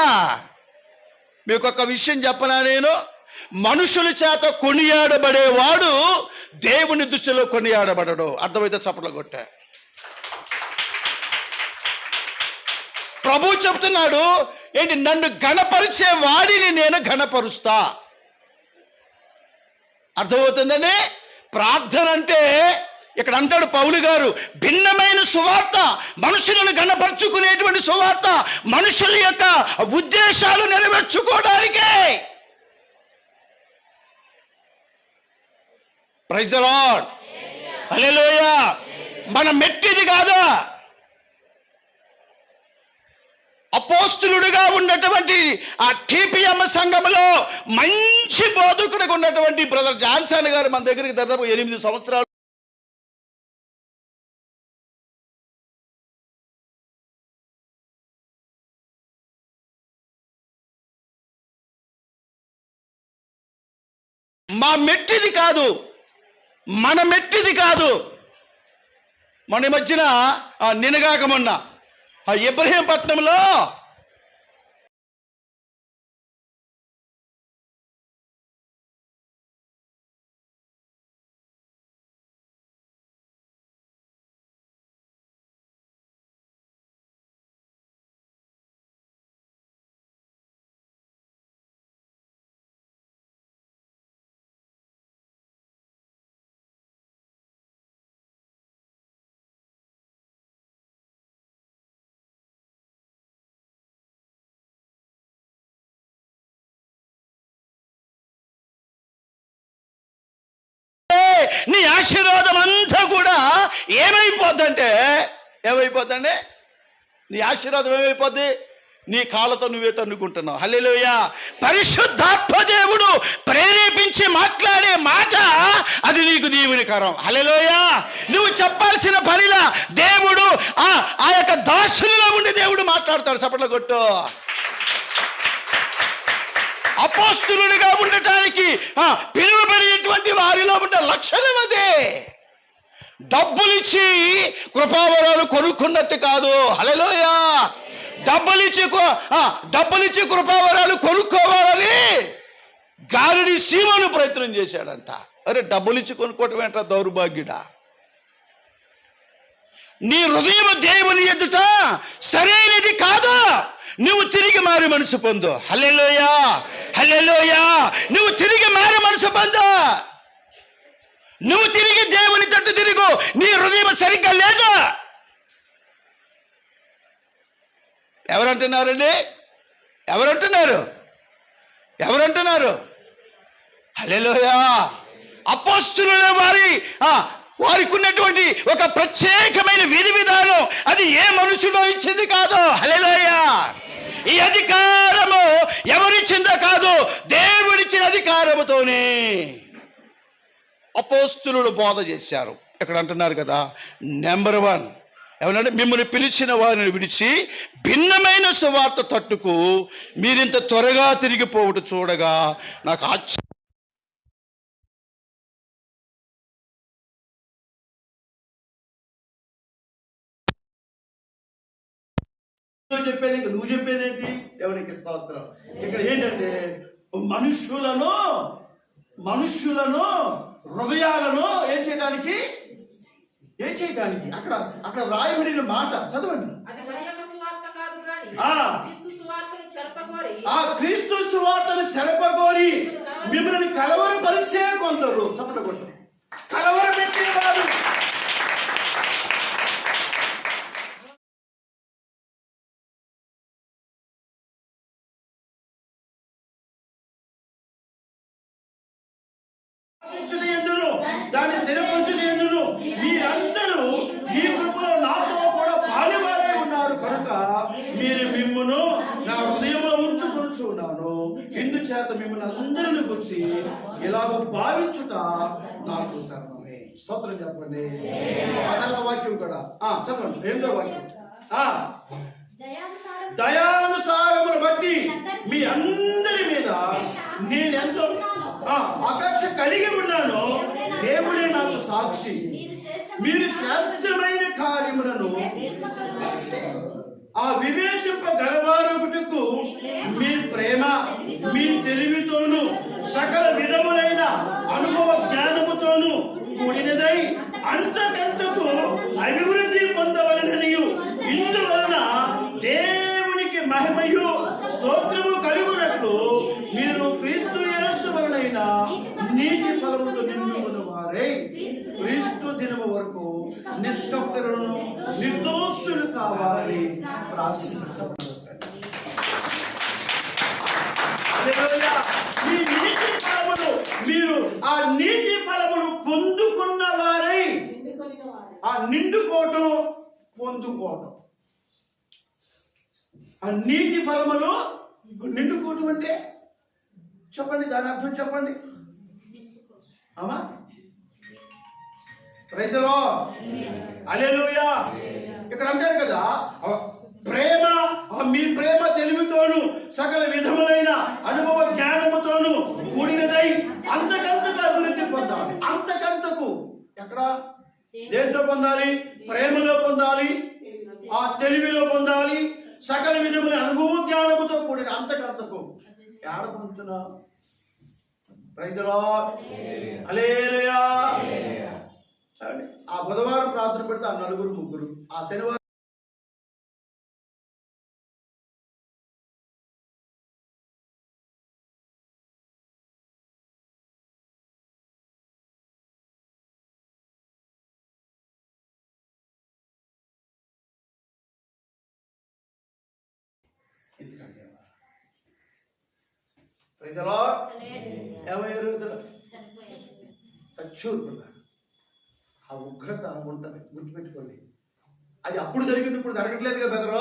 మీకు ఒక విషయం చెప్పనా నేను? మనుషుల చేత కొనియాడబడేవాడు దేవుని దృష్టిలో కొనియాడబడడు. అర్థమైతే చప్పట్లు కొట్టా. ప్రభు చెప్తున్నాడు ఏంటి? నన్ను ఘనపరిచే వాడిని నేను ఘనపరుస్తా. అర్థమవుతుందండి? ప్రార్థన అంటే ఇక్కడ అంటాడు పౌలు గారు, భిన్నమైన సువార్త, మనుషులను ఘనపరుచుకునేటువంటి సువార్త, మనుషుల యొక్క ఉద్దేశాలు నెరవేర్చుకోవడానికే. Praise the lord. హల్లెలూయా. మన మెట్టిది కాదా? అపోస్తులుడుగా ఉన్నటువంటి ఆ టీపీఎం సంఘంలో మంచి బోధకుడిగా ఉన్నటువంటి బ్రదర్ జాన్సన్ గారు మన దగ్గరికి దాదాపు 8 సంవత్సరాలు మా మెట్టిది కాదు, మన మెట్టిది కాదు. మన మధ్యన నినగాక మొన్న ఇబ్రహీంపట్నంలో నీ ఆశీర్వాదం అంతా కూడా ఏమైపోద్దంటే నీ ఆశీర్వాదం ఏమైపోద్ది? నీ కాళ్ళతో నువ్వే తన్నుకుంటున్నావు. హల్లెలూయా. పరిశుద్ధాత్మ దేవుడు ప్రేరేపించి మాట్లాడే మాట అది నీకు దీవెనకరం. హల్లెలూయా. నువ్వు చెప్పాల్సిన పనిలా దేవుడు ఆ యొక్క దాసులలో ఉండి దేవుడు మాట్లాడతాడు. చప్పట్లు కొట్టు. అపోస్తులుడిగా ఉండటానికి పిలువబడేటువంటి వారిలో ఉండే లక్షణం అదే. డబ్బులిచ్చి కృపావరాలు కొనుక్కున్నట్టు కాదు. హల్లెలూయా. డబ్బులిచ్చి కృపావరాలు కొనుక్కోవాలని గాలిని సీమను ప్రయత్నం చేశాడంట. అరే, డబ్బులిచ్చి కొనుక్కోవటం ఏంట దౌర్భాగ్యుడా? నీ హృదయం దేవుని ఎదుట సరైనది కాదు. నువ్వు తిరిగి మారి మనసు పొందు. హల్లెలూయా. హల్లెలూయా. నువ్వు తిరిగి మారి మనసు పొందు. నువ్వు తిరిగి దేవుని తట్టు తిరుగు. నీ హృదయం సరిగ్గా లేదు. ఎవరంటున్నారండి? ఎవరంటున్నారు? హల్లెలూయా. అపోస్తులుల వారికి ఉన్నటువంటి ఒక ప్రత్యేకమైన విధి విధానం అది ఏ మనుషులో ఇచ్చింది కాదు. హల్లెలూయా. ఈ అధికారము ఎవరిచ్చిందో కాదు, దేవుడిచ్చిన అధికారముతోనే అపోస్తులు బోధ చేశారు. ఇక్కడ అంటున్నారు కదా, నెంబర్ 1 ఏమన్నా, మిమ్మల్ని పిలిచిన వారిని విడిచి భిన్నమైన సువార్త తట్టుకు మీరింత త్వరగా తిరిగిపోవుట చూడగా నాకు ఆశ్చర్యం. నువ్వు చెప్పేదేంటి? దేవునికి స్తోత్రం. ఇక్కడ ఏంటంటే మనుష్యులను హృదయాలను ఏం చేయడానికి అక్కడ వ్రాయబడిన మాట చదవండి. చెప్పగోరి ఆ క్రీస్తు సువార్తను సెలపగోరి మిమ్మల్ని కలవరపరిచే కొందరు చెప్పకూడదు, కలవరపెట్టేవారు. దాన్ని స్థిరపరచుని ఎందును మీరందరూ ఈ కృపలో నాతో కూడా పాలువారై ఉన్నారు కనుక మీరు మిమ్మును నా హృదయంలో ఉంచుకొనుచున్నాను. ఇందుచేత మిమ్మల్ని అందరిని గురించి ఇలాగ భావించుట నాకు ధర్మమే. స్తోత్రం చెప్పండి. అదొక వాక్యం కూడా చెప్పండి. రెండో వాక్యం, దయానుసారమును బట్టి మీ అందరి మీద నేను ఎంతో అపేక్ష కలిగి ఉన్నాను. దేవుడే నాకు సాక్షి. మీరు శ్రేష్టమైన కార్యములను వివేచింపగలవారుటకు మీ ప్రేమ మీ తెలివితోను సకల విధములైన అనుభవ జ్ఞానముతోను కూడినదై అంతకంతకు అభివృద్ధి పొందవలననియు ఇందువలన దేవునికి మహిమయు స్తోత్రము కలుగునట్లు మీరు క్రీస్తు యేసు వలన నీతి ఫలముతో నిండుకున్న వారై క్రీస్తు దినము వరకు నిష్కపటులను నిర్దోషులు కావాలి ప్రార్థించబడుతుంది. మీ నీతి ఫలములు మీరు ఆ నీతి ఫలములు పొందుకున్న వారై నిండుకోవటం పొందుకోవటం. ఆ నీతి ఫలములు నిండుకోవటం అంటే చెప్పండి, దాని అర్థం చెప్పండి అమ్మా. ప్రైజ్ ది లార్డ్, హల్లెలూయా. ఇక్కడ అంటాడు కదా, ప్రేమ మీ ప్రేమ తెలివితోను సకల విధములైన అనుభవ జ్ఞానముతోను కూడినదై అంతకంతకు అభివృద్ధి పొందాలి. అంతకంతకు ఎక్కడ దేంతో పొందాలి? ప్రేమలో పొందాలి, ఆ తెలివిలో పొందాలి, సకల విధముల అనుభవ జ్ఞానముతో కూడిన అంతకంతకు ఏడ పొందుతున్నా? ప్రైజ్ ది లార్డ్, హల్లెలూయా. ఆ బుధవారం ప్రార్థన పెడితే ఆ నలుగురు ముగ్గురు, ఆ శనివారం ప్రైజ్ ది లార్డ్. ఏమయ్యారు? చచ్చూరుకున్నారు. ఆ ఉగ్రత ఉంటుంది, గుర్తుపెట్టుకోండి. అది అప్పుడు జరిగింది, ఇప్పుడు జరగట్లేదు కదా బెదరు.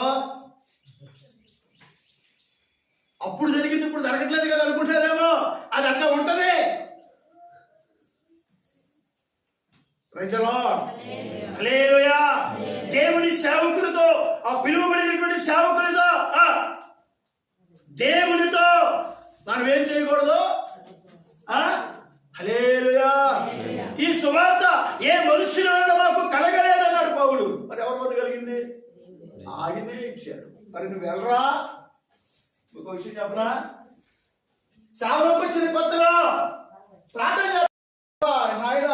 అప్పుడు జరిగింది, ఇప్పుడు జరగట్లేదు కదా అనుకుంటారేమో. అది అట్లా ఉంటది. Praise the lord, hallelujah. దేవుని సేవకులతో, ఆ పిలువబడినటువంటి సేవకులతో, దేవునితో మనం ఏం చేయకూడదు? హల్లెలూయా. ఈ సువార్త ఏ మనుషుల వల్ల మాకు కలగలేదన్నాడు పౌలు. మరి ఎవరి వల్ల కలిగింది? ఆయనే ఇచ్చాడు. మరి నువ్వు వెళ్ళరా? ఒక విషయం చెప్పరా? సేవలోకి వచ్చిన కొత్తలో ప్రార్థన నాయన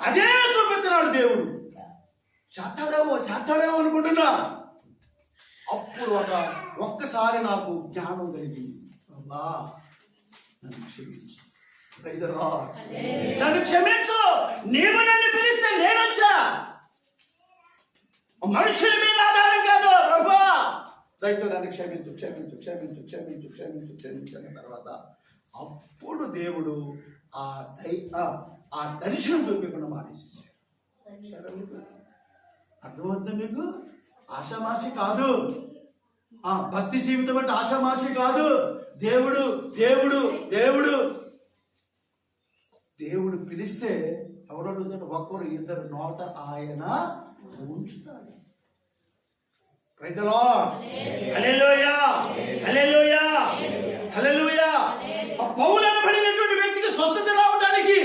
అదే చూపెడుతున్నాడు దేవుడు. చేస్తాడేమో అనుకుంటున్నా. అప్పుడు ఒక్కసారి నాకు జ్ఞానం కలిగింది. అబ్బా, నన్ను క్షమించు, Praise the Lord. నన్ను క్షమించు, నీవు నన్ను పిలిస్తే నేనొచ్చా. మనుషుల మీద ఆధారం కాదు ప్రభువా, దయతో నన్ను క్షమించు క్షమించు క్షమించు క్షమించు క్షమించు క్షమించిన తర్వాత అప్పుడు దేవుడు ఆ దర్శనం చూపించకుండా మానేసేసాడు. అర్థమవుతుంది మీకు? ఆషామాషి కాదు, భక్తి జీవితం అంటే ఆషామాషి కాదు. దేవుడు దేవుడు దేవుడు దేవుడు పిలిస్తే ఎవరో ఒక్కరు ఇద్దరు నోట ఆయన ఉంచుతాడు. Praise the lord. Hallelujah hallelujah hallelujah. పౌలు అనబడినటువంటి వ్యక్తికి స్వస్థత రావడానికి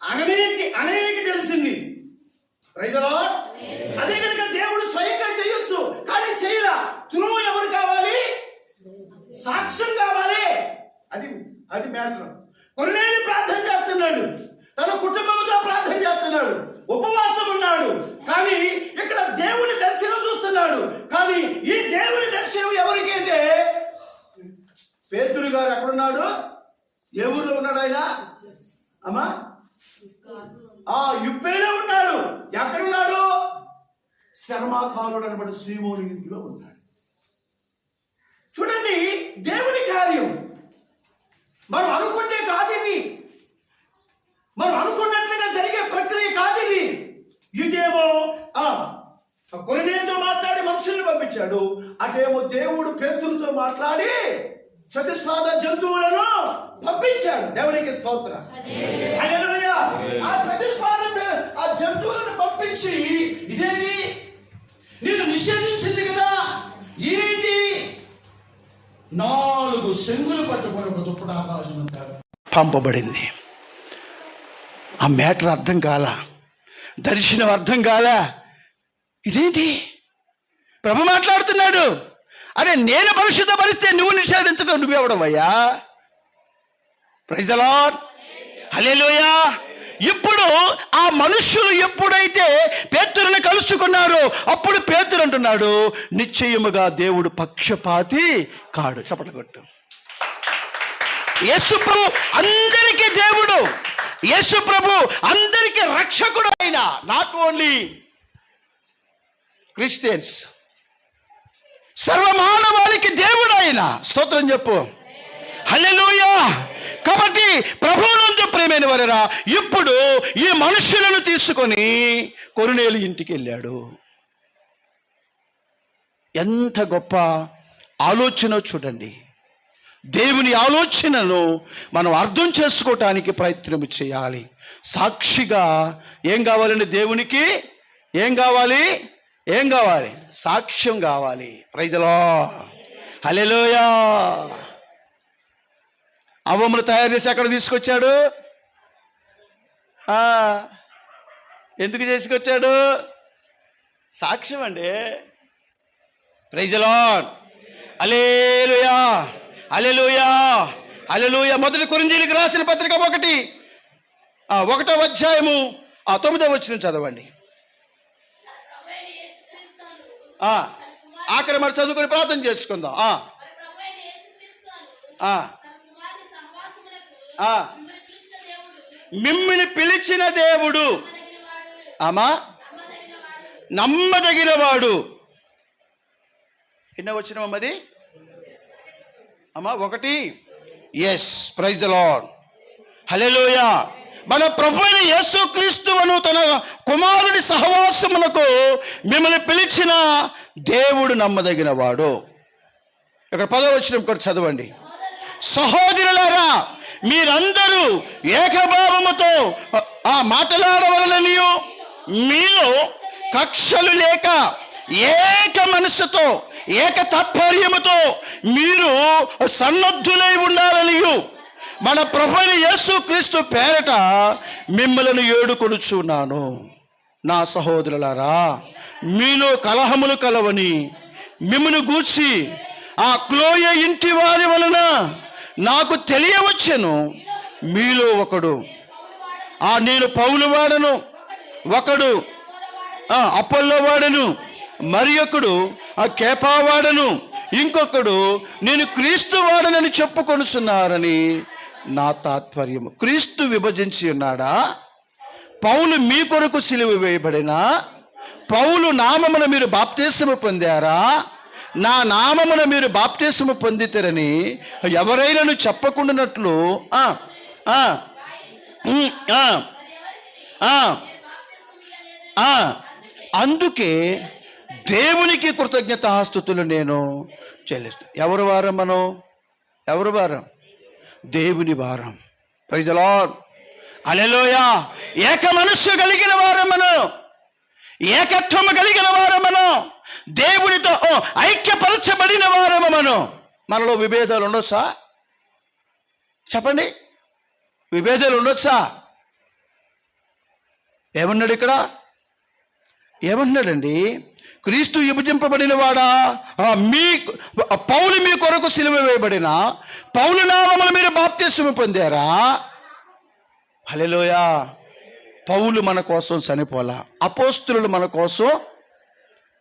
అననీయకి తెలిసింది. Praise the lord. అదే కనుక దేవుడు స్వయంగా చేయొచ్చు, కానీ చేయలా. తురువు ఎవరు కావాలి? సాక్ష్యం కావాలి. అది మ్యాటర్. కొన్నేళ్ళు ప్రార్థన చేస్తున్నాడు, తన కుటుంబంతో ప్రార్థన చేస్తున్నాడు, ఉపవాసం ఉన్నాడు, కానీ ఇక్కడ దేవుని దర్శనం చూస్తున్నాడు. కానీ ఈ దేవుని దర్శనం ఎవరికి అంటే, పేతురు గారు ఎక్కడున్నాడు? ఏ ఊర్లో ఉన్నాడు ఆయన? అమ్మా, యుప్పేలో ఉన్నాడు. ఎక్కడున్నాడు? శర్మాకారుడు అనబడి శ్రీమోని ఇంటిలో ఉన్నాడు. చూడండి, దేవుని కార్యం మనం అనుకుంటే కాదు ఇది. మనం అనుకున్నట్లుగా జరిగే ప్రక్రియ కాదు ఇది. ఇదేమో కొరినేతో మాట్లాడి మనుషుల్ని పంపించాడు, అటేమో దేవుడు పేతురుతో మాట్లాడి చతుస్పాద జంతువులను పంపించాడు. దేవునికి స్తోత్రం. హల్లెలూయా. ఆ చతుస్పాద ఆ జంతువులను పంపించి, ఇదేంటి నేను నిషేధించింది కదా, ఏంటి 4 శంగులు పట్టుకుని ఒక దుప్పటి ఆకాశం అంటారు పంపబడింది. ఆ మ్యాటర్ అర్థం కాల, దర్శనం అర్థం కాల. ఇదేంటి ప్రభు మాట్లాడుతున్నాడు? అరే, నేను పరిశుద్ధపరిస్తే నువ్వు నిషేధించడం నువ్వెవడవయ్యా? Praise the lord. హల్లెలూయా. ఇప్పుడు ఆ మనుషులు ఎప్పుడైతే పేతురుని కలుసుకున్నారో అప్పుడు పేతురు అంటున్నాడు, నిశ్చయముగా దేవుడు పక్షపాతి కాడు. చప్పట్లు కొట్టు. యేసు ప్రభు అందరికీ దేవుడు, యేసు ప్రభు అందరికీ రక్షకుడు. ఆయన నాట్ ఓన్లీ క్రిస్టియన్స్, సర్వమానవాళికి దేవుడు ఆయన. స్తోత్రం చెప్పు. హల్లెలూయా. కాబట్టి ప్రభువునందు ప్రియమైన వారరా, ఇప్పుడు ఈ మనుషులను తీసుకొని కొర్నేలు ఇంటికి వెళ్ళాడు. ఎంత గొప్ప ఆలోచన చూడండి. దేవుని ఆలోచనను మనం అర్థం చేసుకోవటానికి ప్రయత్నం చేయాలి. సాక్షిగా ఏం కావాలండి? దేవునికి ఏం కావాలి? సాక్ష్యం కావాలి. Praise the lord. హల్లెలూయా. అవ్వములు తయారు చేసి అక్కడ తీసుకొచ్చాడు. ఎందుకు చేసుకొచ్చాడు? సాక్ష్యం అండి. Praise the lord. Hallelujah hallelujah hallelujah. మొదటి కొరింథీయులకు రాసిన పత్రిక 1వ అధ్యాయము 9వ వచనం చదవండి. ఆఖరి మరి చదువుకొని ప్రార్థన చేసుకుందాం. మిమ్మల్ని పిలిచిన దేవుడు నమ్మదగినవాడు. ఎన్నో వచ్చినది అమ్మా? 1. Yes. Praise the lord. Hallelujah. మన ప్రభువైన యేసుక్రీస్తువును తన కుమారుడి సహవాసమునకు మిమ్మల్ని పిలిచిన దేవుడు నమ్మదగినవాడు. ఇక్కడ 10వ వచనం కూడా చదవండి. సహోదరులారా, మీరందరూ ఏకభావముతో మాట్లాడవలననియు, మీలో కక్షలు లేక ఏక మనస్సుతో ఏక తాత్పర్యముతో మీరు సన్నద్ధులై ఉండాలనియు మన ప్రభువైన యేసుక్రీస్తు పేరట మిమ్మల్ని ఏడుకొనుచున్నాను. నా సహోదరులారా, మీలో కలహములు కలవని మిమ్మల్ని గూర్చి ఆ క్లోయ ఇంటి వారి వలన నాకు తెలియవచ్చెను. మీలో ఒకడు నేను పౌలు వాడను, ఒకడు అపోల్లో వాడను, మరి ఒకడు కేఫా వాడను, ఇంకొకడు నేను క్రీస్తు వాడనని చెప్పుకొనుచున్నారని నా తాత్పర్యము. క్రీస్తు విభజించి ఉన్నాడా? పౌలు మీ కొరకు సిలువ వేయబడినా, పౌలు నామమున మీరు బాప్తిస్మము పొందారా? నా నామమున మీరు బాప్తిస్మము పొందితరని ఎవరైనాను చెప్పకుండానట్లు అందుకే దేవునికి కృతజ్ఞతాస్తుతులు నేను చెల్లిస్తాను. ఎవరి వారం మనం? ఎవరి వారం? దేవుని వారం. Praise the lord. హల్లెలూయా. ఏక మనస్సు కలిగిన వారం మనం, ఏకత్వము కలిగిన వారం మనం, దేవునితో ఐక్యపరచబడిన వారము మనం. మనలో విభేదాలు ఉండొచ్చా? చెప్పండి, విభేదాలు ఉండొచ్చా? ఏమన్నాడు ఇక్కడ? ఏమన్నాడండి? క్రీస్తు విభజింపబడిన వాడా? పౌలు మీ కొరకు సిలువ వేయబడిన పౌలు నామమున మీరు బాప్తిస్మము పొందారా? హల్లెలూయా. పౌలు మన కోసం చనిపోలా, అపోస్తులు మన కోసం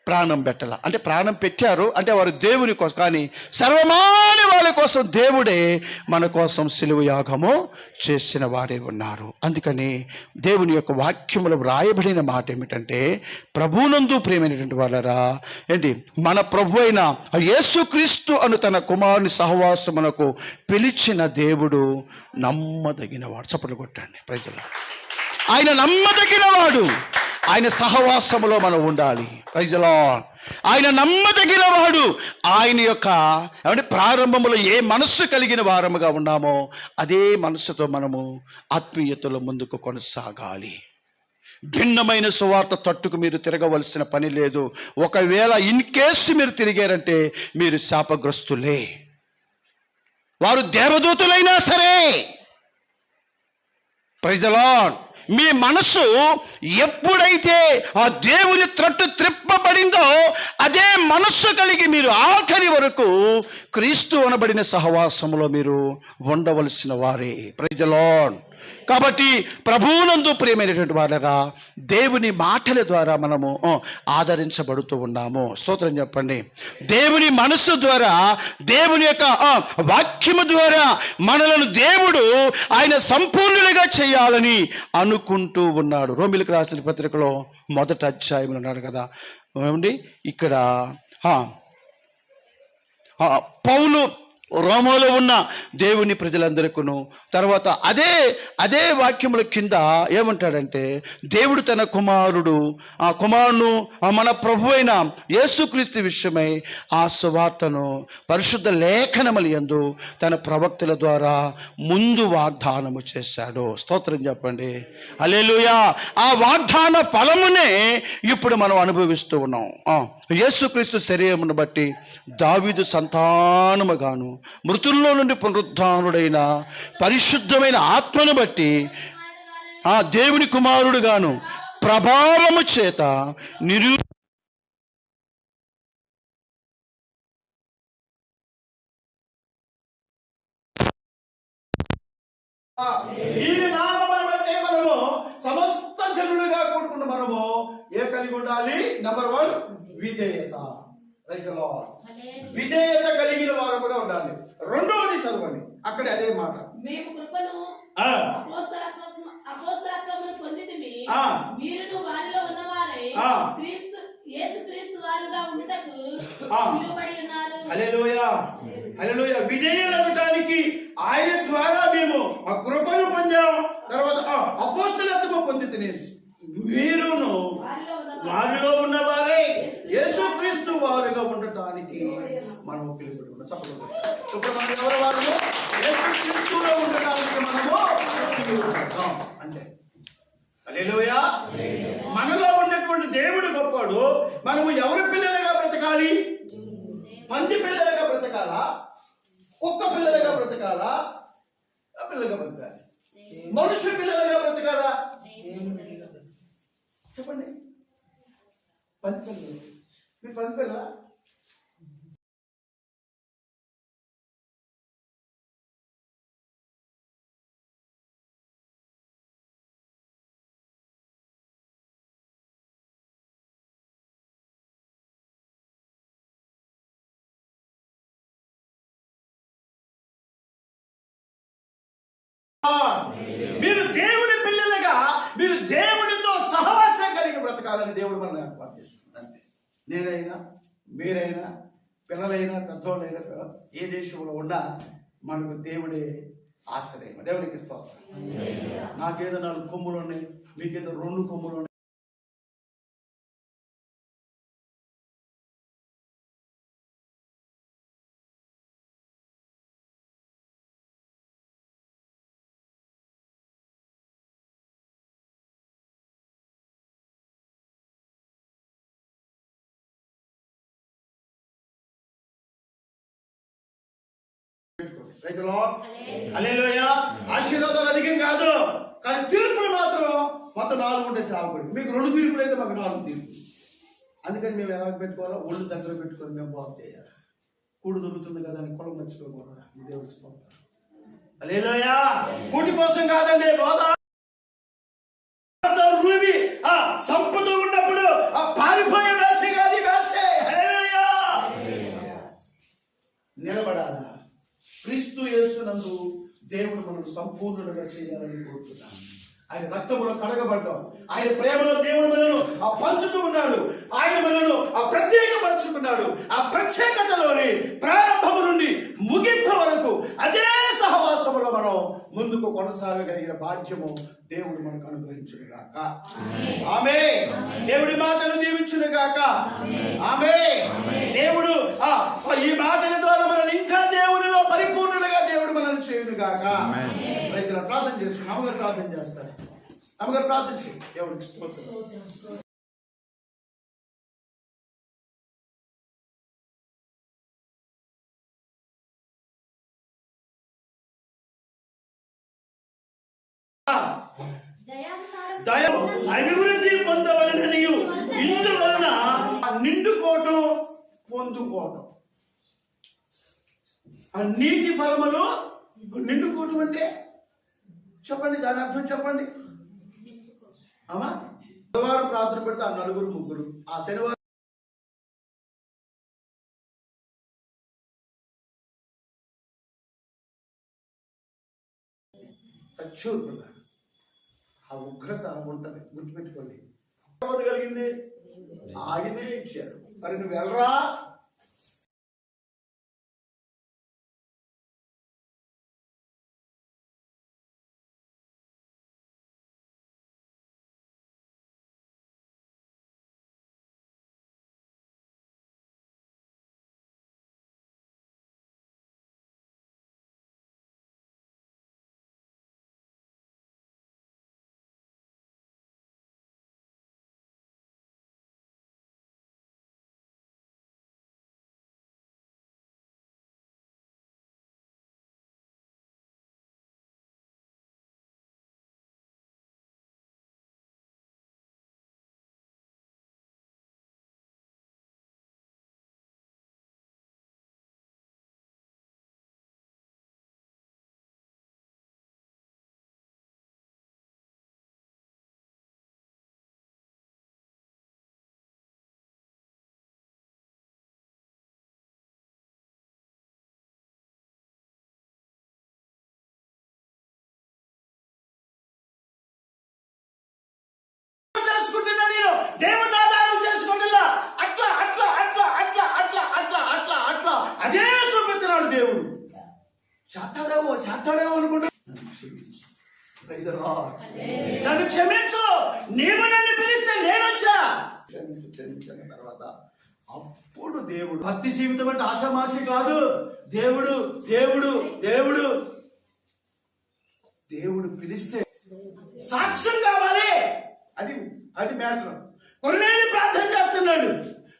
ప్రాణం పెట్టాల. అంటే ప్రాణం పెట్టారు అంటే వారు దేవుని కోసం, కానీ సర్వమాని వాళ్ళ కోసం దేవుడే మన కోసం సిలువ యాగము చేసిన వారే ఉన్నారు. అందుకని దేవుని యొక్క వాక్యములో వ్రాయబడిన మాట ఏమిటంటే, ప్రభువునందు ప్రియమైనటువంటి వాళ్ళరా, ఏంటి, మన ప్రభు అయిన యేసుక్రీస్తు అను తన కుమారుని సహవాసమునకు పిలిచిన దేవుడు నమ్మదగినవాడు. చప్పట్లు కొట్టండి. ప్రజలు, ఆయన నమ్మదగినవాడు. ఆయన సహవాసములో మనం ఉండాలి. Praise the Lord. ఆయన నమ్మదగిన వాడు. ఆయన యొక్క ప్రారంభములో ఏ మనస్సు కలిగిన వారముగా ఉన్నామో అదే మనస్సుతో మనము ఆత్మీయతలో ముందుకు కొనసాగాలి. భిన్నమైన సువార్త తట్టుకు మీరు తిరగవలసిన పని లేదు. ఒకవేళ ఇన్ కేసు మీరు తిరిగారంటే మీరు శాపగ్రస్తులే. వారు దేవదూతులైనా సరే. Praise the lord. మీ మనస్సు ఎప్పుడైతే ఆ దేవుని త్రట్టు త్రిప్పబడిందో అదే మనస్సు కలిగి మీరు ఆఖరి వరకు క్రీస్తు అనబడిన సహవాసంలో మీరు ఉండవలసిన వారే. Praise the Lord. కాబట్టి ప్రభువునందు ప్రియమైనటువంటి వాళ్ళరా, దేవుని మాటల ద్వారా మనము ఆదరించబడుతూ ఉన్నాము. స్తోత్రం చెప్పండి. దేవుని మనస్సు ద్వారా, దేవుని యొక్క వాక్యము ద్వారా మనలను దేవుడు ఆయన సంపూర్ణులుగా చేయాలని అనుకుంటూ ఉన్నాడు. రోమిలకు రాసిన పత్రికలో 1వ అధ్యాయంలో ఉన్నాడు కదా ఏమండి, ఇక్కడ పౌలు రోమాలో ఉన్న దేవుని ప్రజలందరికీ తర్వాత అదే వాక్యముల కింద ఏమంటాడంటే, దేవుడు తన కుమారును మన ప్రభు అయిన యేసుక్రీస్తు విషయమై ఆ సువార్తను పరిశుద్ధ లేఖనముల యందు తన ప్రవక్తల ద్వారా ముందు వాగ్దానము చేశాడు. స్తోత్రం చెప్పండి. హల్లెలూయా. ఆ వాగ్దాన ఫలమునే ఇప్పుడు మనం అనుభవిస్తూ ఉన్నాం. యేసుక్రీస్తు శరీరమును బట్టి దావీదు సంతానముగాను, మృతుల్లో నుండి పునరుద్ధానుడైన పరిశుద్ధమైన ఆత్మను బట్టి దేవుని కుమారుడుగాను ప్రభావము చేత సమస్త జనులుగా కూడుకున్న మనము కలిగి ఉండాలి. నంబర్ 1 విధేయత. విధేయత కలిగిన వారముగా ఉండాలి. రెండవది చదవండి, అక్కడ అదే మాట. మేము కృపను అపోస్తలత్వమును పొందితిమి, మీరును వారిలో ఉన్నవారై యేసుక్రీస్తు వారుగా ఉండుటకు పిలువబడి ఉన్నారు. హల్లెలూయా. హల్లెలూయా. విధేయులవటానికి ఆయన ద్వారా మేము ఆ కృపను పొందాం. తర్వాత అపోస్తలత్వము పొందితిని, మీరును వారిలో ఉన్నవారే యేసుక్రీస్తు వారుగా ఉండటానికి మనం పిలువబడుతున్నాం. చెప్పండి, ఇప్పుడు మనం ఎవరి వారు? యేసుక్రీస్తులో ఉండటానికి మనము పిలువబడుతున్నాం అంటే. హల్లెలూయా. మనలో ఉన్నటువంటి దేవుడు గొప్పవాడు. మనము ఎవరి పిల్లలుగా బ్రతకాలి? పంది పిల్లలుగా బ్రతకాలా? కుక్క పిల్లలుగా బ్రతకాలా? పిల్లలుగా బ్రతకాలి? మనుష్య పిల్లలుగా బ్రతకాలా? చెప్పండి. పంది పిల్లలు, మీరు పంది పిల్ల మీరు దేవుని పిల్లలుగా మీరు దేవునితో సహవాసం కలిగి బ్రతకాలని దేవుడు మనల్ని ఏర్పాటు చేస్తుంది. అంతే. నేనైనా మీరైనా పిల్లలైనా పెద్దోళ్ళైనా ఏ దేశంలో ఉన్నా మనకు దేవుడే ఆశ్రయం. దేవునికి స్తోత్రం. నాకేదో 4 కొమ్ములు ఉన్నాయి, మీకేదో 2 కొమ్ములు ఉన్నాయి. హల్లెలూయా. ఆశీర్వాదాలు అధికం కాదు, కానీ తీర్పులు మాత్రం మొత్తం 4 ఉంటాయి సేవకుడికి. మీకు 2 తీర్పులు అయితే మాకు 4 తీర్పులు. అందుకని మేము ఎలా పెట్టుకోవాలో ఒళ్ళు దగ్గర పెట్టుకొని మేము బాగు చేయాలి. కూడు దొరుకుతుంది కదా అని కులం మర్చిపోకూడదు. దేవుడికి స్తోత్రం. హల్లెలూయా. కూటి కోసం కాదండి బోధ. సంపద ఉన్నప్పుడు ఆ పారిపోయే బ్యాచే కాదు, బ్యాచే నిలబడాలా. క్రీస్తు యేసునందు దేవుడు మనకు సంపూర్ణులుగా చేయాలని కోరుతున్నాను. ఆయన రక్తములో కడగబడ్డాం. ఆయన ప్రేమలో దేవుడు మనను పంచుతూ ఉన్నాడు. ఆయన మనను ప్రత్యేకపరుచుకున్నాడు. ఆ ప్రత్యేకతలోని ప్రారంభము నుండి ముగింపు వరకు అదే సహవాసములో మనం ముందుకు కొనసాగగలిగిన భాగ్యము దేవుడు మనకు అనుగ్రహించును గాక. ఆమేన్. దేవుడి మాటలు దీవించును గాక. ఆమేన్. దేవుడు ఈ మాటల ద్వారా మనల్ని ఇంకా దేవునిలో పరిపూర్ణులుగా దేవుడు మనల్ని చేయును గాక. రైతుల ప్రార్థన చేస్తున్నాం. అమ్మగారు ప్రార్థన చేస్తారు. అమ్మగారు ప్రార్థన చేయండి. దేవుడికి స్తోత్రం. అభివృద్ధి పొందవలనని ఇందువలన నిండుకోవటం పొందుకోవటం. ఆ నీతి ఫలములు నిండుకోవటం అంటే చెప్పండి, దాని అర్థం చెప్పండి. అమ్మా శనివారం ప్రార్థన పెడితే ఆ 4 ముగ్గురు ఆ శనివారం ఆ ఉగ్రత ఉంటుంది. గుర్తుపెట్టుకోండి. కలిగింది ఆయనే ఇచ్చారు. మరి నువ్వు వెళ్ళరా. దేవుని ఆధారం చేసుకుంటా అట్లా అట్లా అట్లా అట్లా అట్లా అట్లా అట్లా అట్లా అదే చూపిస్తున్నాడు దేవుడు. చేస్తాడేమో అనుకుంటా. నన్ను క్షమించు, నీవు నన్ను పిలిస్తే నేనొచ్చా. క్షమించిన తర్వాత అప్పుడు దేవుడు. భక్తి జీవితం అంటే ఆషామాషి కాదు. దేవుడు దేవుడు దేవుడు దేవుడు పిలిస్తే సాక్ష్యం కావాలి. అది మ్యాటర్. కొన్నేళ్ళు ప్రార్థన చేస్తున్నాడు,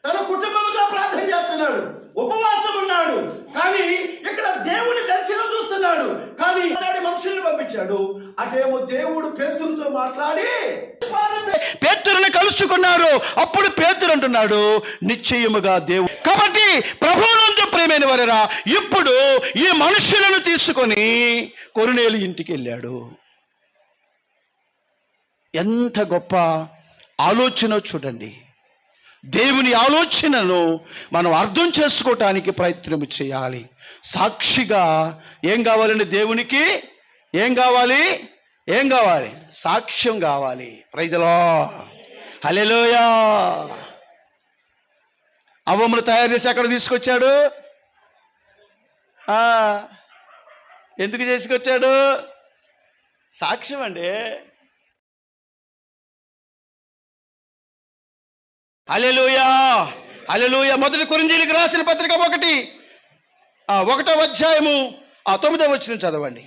తన కుటుంబంతో ప్రార్థన చేస్తున్నాడు, ఉపవాసం ఉన్నాడు, కానీ ఇక్కడ దేవుని దర్శనం చూస్తున్నాడు. కానీ మనుషుల్ని పంపించాడు. అటేమో దేవుడు పేతురుతో మాట్లాడి పేతురుని కలుసుకున్నారు. అప్పుడు పేతురు అంటున్నాడు, నిశ్చయముగా దేవుడు. కాబట్టి ప్రభువునందు ప్రియమైన వారరా, ఇప్పుడు ఈ మనుషులను తీసుకొని కొర్నేలు ఇంటికి వెళ్ళాడు. ఎంత గొప్ప ఆలోచన చూడండి. దేవుని ఆలోచనను మనం అర్థం చేసుకోవటానికి ప్రయత్నం చేయాలి. సాక్షిగా ఏం కావాలండి? దేవునికి ఏం కావాలి? ఏం కావాలి? సాక్ష్యం కావాలి. Praise the lord. హల్లెలూయా. అవ్వమును తయారు చేసి అక్కడ తీసుకొచ్చాడు. ఎందుకు చేసుకొచ్చాడు? సాక్ష్యం అండి. హల్లెలూయా, హల్లెలూయా. మొదటి కొరింథీయులకు రాసిన పత్రిక 1వ అధ్యాయము 9వ వచనం చదవండి.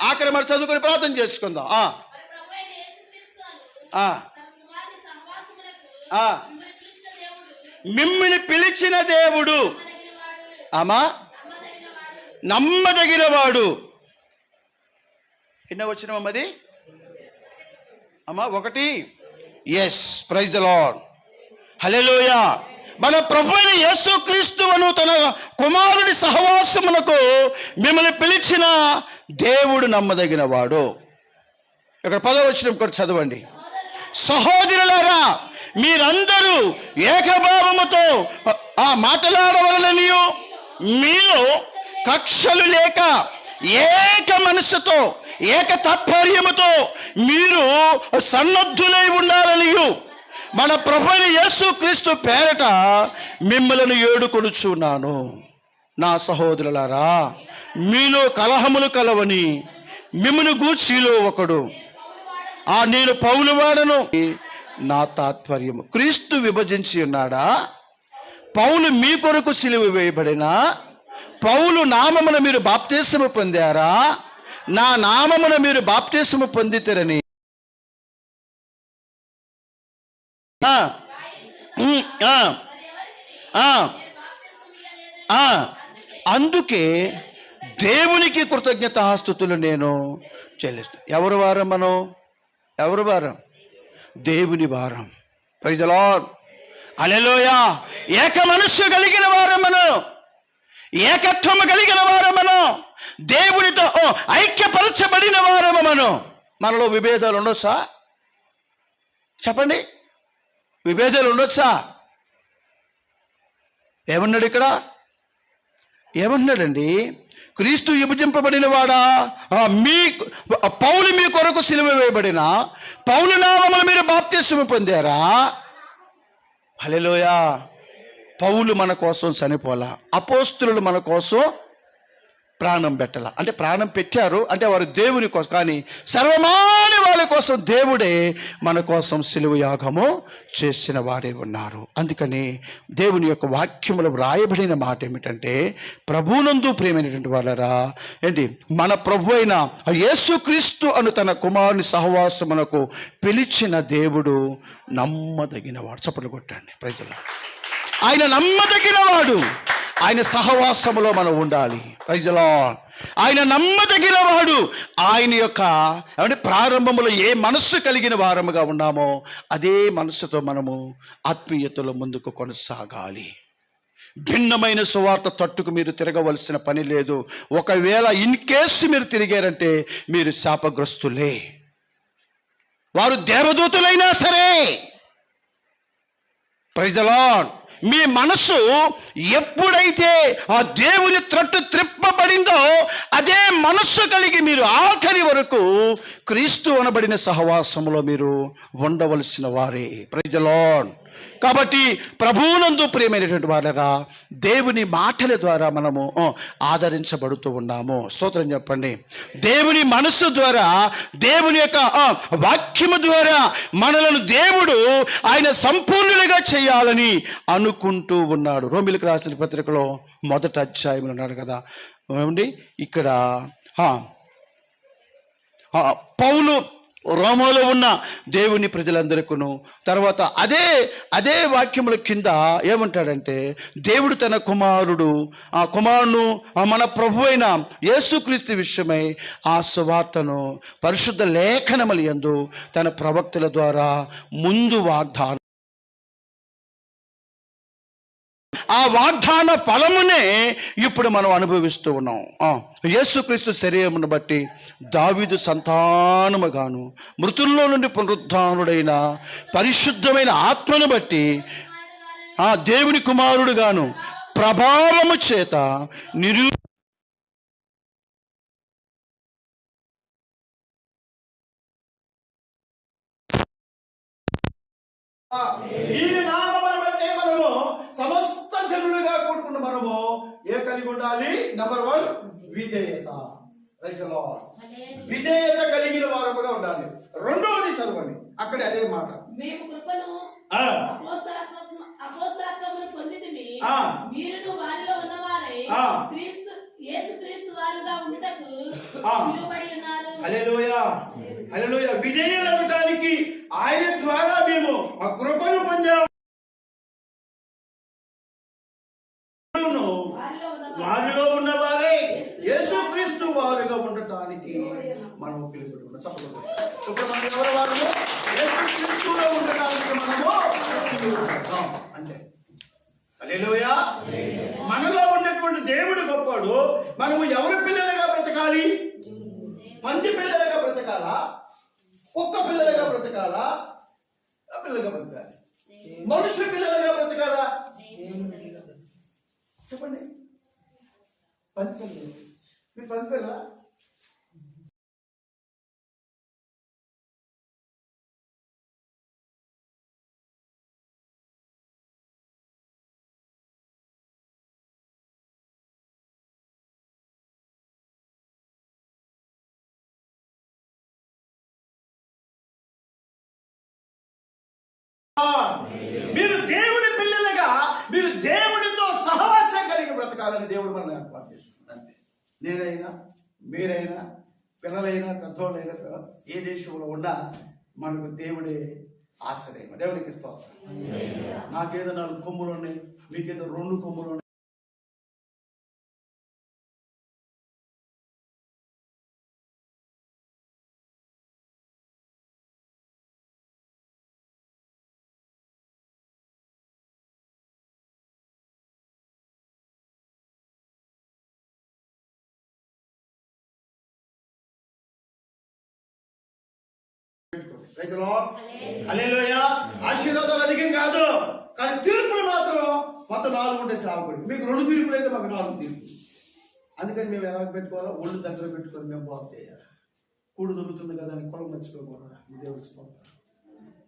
ఆఖరి మరి చదువుకొని ప్రార్థన చేసుకుందాం. మిమ్మల్ని పిలిచిన దేవుడు నమ్మదగినవాడు. ఎన్నో వచ్చినమ్మది అమ్మా? 1. Yes, praise the lord. Hallelujah. మన ప్రభువైన యేసుక్రీస్తువును తన కుమారుడి సహవాసమునకు మిమ్మల్ని పిలిచిన దేవుడు నమ్మదగినవాడు. ఇక్కడ 10వ వచనం కూడా చదవండి. సహోదరులారా, మీరందరూ ఏకభావముతో మాట్లాడవలననియు మీలో కక్షలు లేక ఏక మనస్సుతో ఏక తాత్పర్యముతో మీరు సన్నద్ధులై ఉండాలనియు మన ప్రభువైన యేసుక్రీస్తు పేరట మిమ్మల్ని ఏడుకొనుచున్నాను. నా సహోదరులారా, మీలో కలహములు కలవని మిమ్మల్ని గూర్చిలో ఒకడు నేను పౌలు వాడను. నా తాత్పర్యము, క్రీస్తు విభజించి ఉన్నాడా? పౌలు మీ కొరకు సిలువ వేయబడినా? పౌలు నామమున మీరు బాప్తిస్మము పొందారా? నా నామమున మీరు బాప్తిస్మము పొందితరని అందుకే దేవునికి కృతజ్ఞతాస్తుతులు నేను చెల్లిస్తాను. ఎవరి వారం మనం? ఎవరి వారం? దేవుని వారం. Praise the lord. హల్లెలూయా. ఏక మనస్సు కలిగిన వారమను, ఏకత్వము కలిగిన వారమను, దేవునితో ఐక్యపరచబడిన వారమను. మనలో విభేదాలు ఉండొచ్చా? చెప్పండి, విభేదాలు ఉండొచ్చా? ఏమన్నాడు ఇక్కడ? ఏమన్నాడండి? క్రీస్తు విభజింపబడిన వాడా? పౌలు మీ కొరకు సిలువ వేయబడిన పౌలు నామమున మీరు బాప్తిస్మము పొందారా? హల్లెలూయా. పౌలు మన కోసం చనిపోలా, అపోస్తులు మన కోసం ప్రాణం పెట్టాల. అంటే ప్రాణం పెట్టారు అంటే వారు దేవుని కోసం, కానీ సర్వమాని వాళ్ళ కోసం దేవుడే మన కోసం సిలువ యాగము చేసిన వారే ఉన్నారు. అందుకని దేవుని యొక్క వాక్యములో వ్రాయబడిన మాట ఏమిటంటే, ప్రభువునందు ప్రియమైనటువంటి వాళ్ళరా, ఏంటి, మన ప్రభు అయిన యేసుక్రీస్తు అను తన కుమారుని సహవాసమునకు పిలిచిన దేవుడు నమ్మదగినవాడు. చప్పట్లు కొట్టండి. ప్రజలు, ఆయన నమ్మదగినవాడు. ఆయన సహవాసములో మనం ఉండాలి. Praise the Lord. ఆయన నమ్మదగినవాడు. ఆయన యొక్క ప్రారంభములో ఏ మనస్సు కలిగిన వారముగా ఉన్నామో అదే మనస్సుతో మనము ఆత్మీయతలో ముందుకు కొనసాగాలి. భిన్నమైన సువార్త తట్టుకు మీరు తిరగవలసిన పని లేదు. ఒకవేళ ఇన్ కేసు మీరు తిరిగారంటే మీరు శాపగ్రస్తులే. వారు దేవదూతులైనా సరే. Praise the lord. మీ మనసు ఎప్పుడైతే ఆ దేవుని త్రట్టు త్రిప్పబడిందో అదే మనస్సు కలిగి మీరు ఆఖరి వరకు క్రీస్తు అనబడిన సహవాసంలో మీరు ఉండవలసిన వారే. Praise the Lord. కాబట్టి ప్రభువునందు ప్రియమైనటువంటి వాళ్ళరా, దేవుని మాటల ద్వారా మనము ఆదరించబడుతూ ఉన్నాము. స్తోత్రం చెప్పండి. దేవుని మనస్సు ద్వారా, దేవుని యొక్క వాక్యము ద్వారా మనలను దేవుడు ఆయన సంపూర్ణులుగా చేయాలని అనుకుంటూ ఉన్నాడు. రోమీయులకు రాసిన పత్రికలో 1వ అధ్యాయంలో ఉన్నాడు కదా ఏమండి. ఇక్కడ పౌలు రోమాలో ఉన్న దేవుని ప్రజలందరికీ తర్వాత అదే వాక్యముల కింద ఏమంటాడంటే, దేవుడు తన కుమారును మన ప్రభు అయిన యేసుక్రీస్తు విషయమై ఆ సువార్తను పరిశుద్ధ లేఖనముల యందు తన ప్రవక్తల ద్వారా ముందు వాగ్దానం, ఆ వాగ్దాన ఫలమునే ఇప్పుడు మనం అనుభవిస్తూ ఉన్నాం. యేసుక్రీస్తు శరీరమును బట్టి దావీదు సంతానముగాను, మృతుల్లో నుండి పునరుద్ధానుడైన పరిశుద్ధమైన ఆత్మను బట్టి దేవుని కుమారుడుగాను ప్రభావము చేత ఈయన నామమును బట్టి మనము సమస్త జనులుగా కూడుకున్న మనము ఏ కలిగి ఉండాలి? నంబర్ 1 విధేయత. Praise the Lord. విధేయత కలిగిన వారముగా ఉండాలి. రెండవది చదవండి, అక్కడ అదే మాట. మేము కృపను అపోస్తలత్వమును పొందితిమి, మీరును వారిలో ఉన్నవారై యేసుక్రీస్తు వారుగా ఉండుటకు పిలువబడి ఉన్నారు. హల్లెలూయా, హల్లెలూయా. విజయులవడానికి ఆయన ద్వారా మేము ఆ కృపను పొందాము. వారిలో ఉన్నవారే యేసుక్రీస్తు వారుగా ఉండటానికి మనం పిలువబడుతున్నాం. చెప్పగలుగుతాం. ఇప్పుడు మనం ఎవరి వారు? యేసుక్రీస్తులో ఉండటానికి మనము పిలువబడుతున్నాం. అంతే. హల్లెలూయా. మనలో ఉన్నటువంటి దేవుడు గొప్పవాడు. మనము ఎవరి పిల్లలుగా బ్రతకాలి? పంది పిల్లలుగా బ్రతకాలా? కుక్క పిల్లలుగా బ్రతకాలా? పిల్లలుగా బ్రతకాలి. మనుషుల పిల్లలుగా బ్రతకాలా? చెప్పండి. పంది పిల్లలు. మీరు పంది పిల్ల? మీరు దేవుడి పిల్లలుగా, మీరు దేవుడితో సహవాసం కలిగి బ్రతకాలని దేవుడు మనల్ని ఏర్పాటు చేస్తున్నాడు. అంతే. నేనైనా మీరైనా పిల్లలైనా పెద్దోళ్ళైనా ఏ దేశంలో ఉన్నా మనకు దేవుడే ఆశ్రయం. దేవునికి స్తోత్రం. నాకేదో 4 కొమ్ములు ఉన్నాయి, మీకేదో 2 కొమ్ములు ఉన్నాయి. హల్లెలూయా. ఆశీర్వాదాలు అధికం కాదు, కానీ తీర్పులు మాత్రం మొత్తం 4 ఉంటే సేవకుడికి. మీకు 2 తీర్పులు అయితే మాకు 4 తీర్పులు. అందుకని మేము ఎలా పెట్టుకోవాలో ఒళ్ళు దగ్గర పెట్టుకొని మేము బాగు చేయాలి. కూడు దొరుకుతుంది కదా అని పొలం మర్చిపోకూడదు. దేవుడికి స్తోత్రం.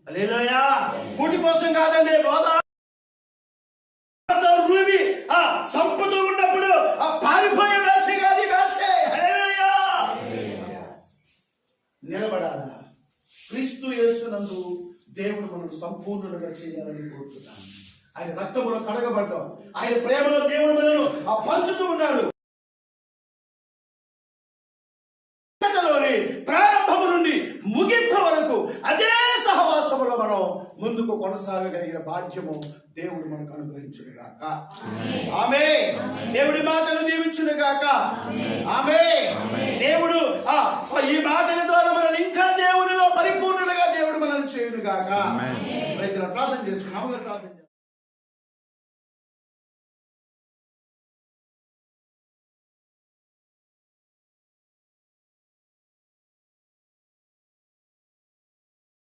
హల్లెలూయా. కూటి కోసం కాదండి బోధ. సంపద ఉన్నప్పుడు ఆ పారిపోయే వేసే కాదు, వేసే. హల్లెలూయా. నిలబడాలా. క్రీస్తు యేసునందు దేవుడు మనకు సంపూర్ణులుగా చేయాలని కోరుతున్నాను. ఆయన రక్తములో కడగబడ్డాం. ఆయన ప్రేమలో దేవుడు మనను పంచుతూ ఉన్నాడు. ప్రారంభము నుండి ముగింపు వరకు అదే సహవాసములో మనం ముందుకు కొనసాగగలిగిన భాగ్యము దేవుడు మనకు అనుగ్రహించును గాక. ఆమేన్. దేవుడి మాటలు దీవించును గాక. ఆమేన్. దేవుడు ఈ మాటల ద్వారా మనల్ని ఇంకా దేవునిలో పరిపూర్ణులుగా దేవుడు మనల్ని చేయును గాక. రైతుల ప్రార్థన చేసుకున్నాము.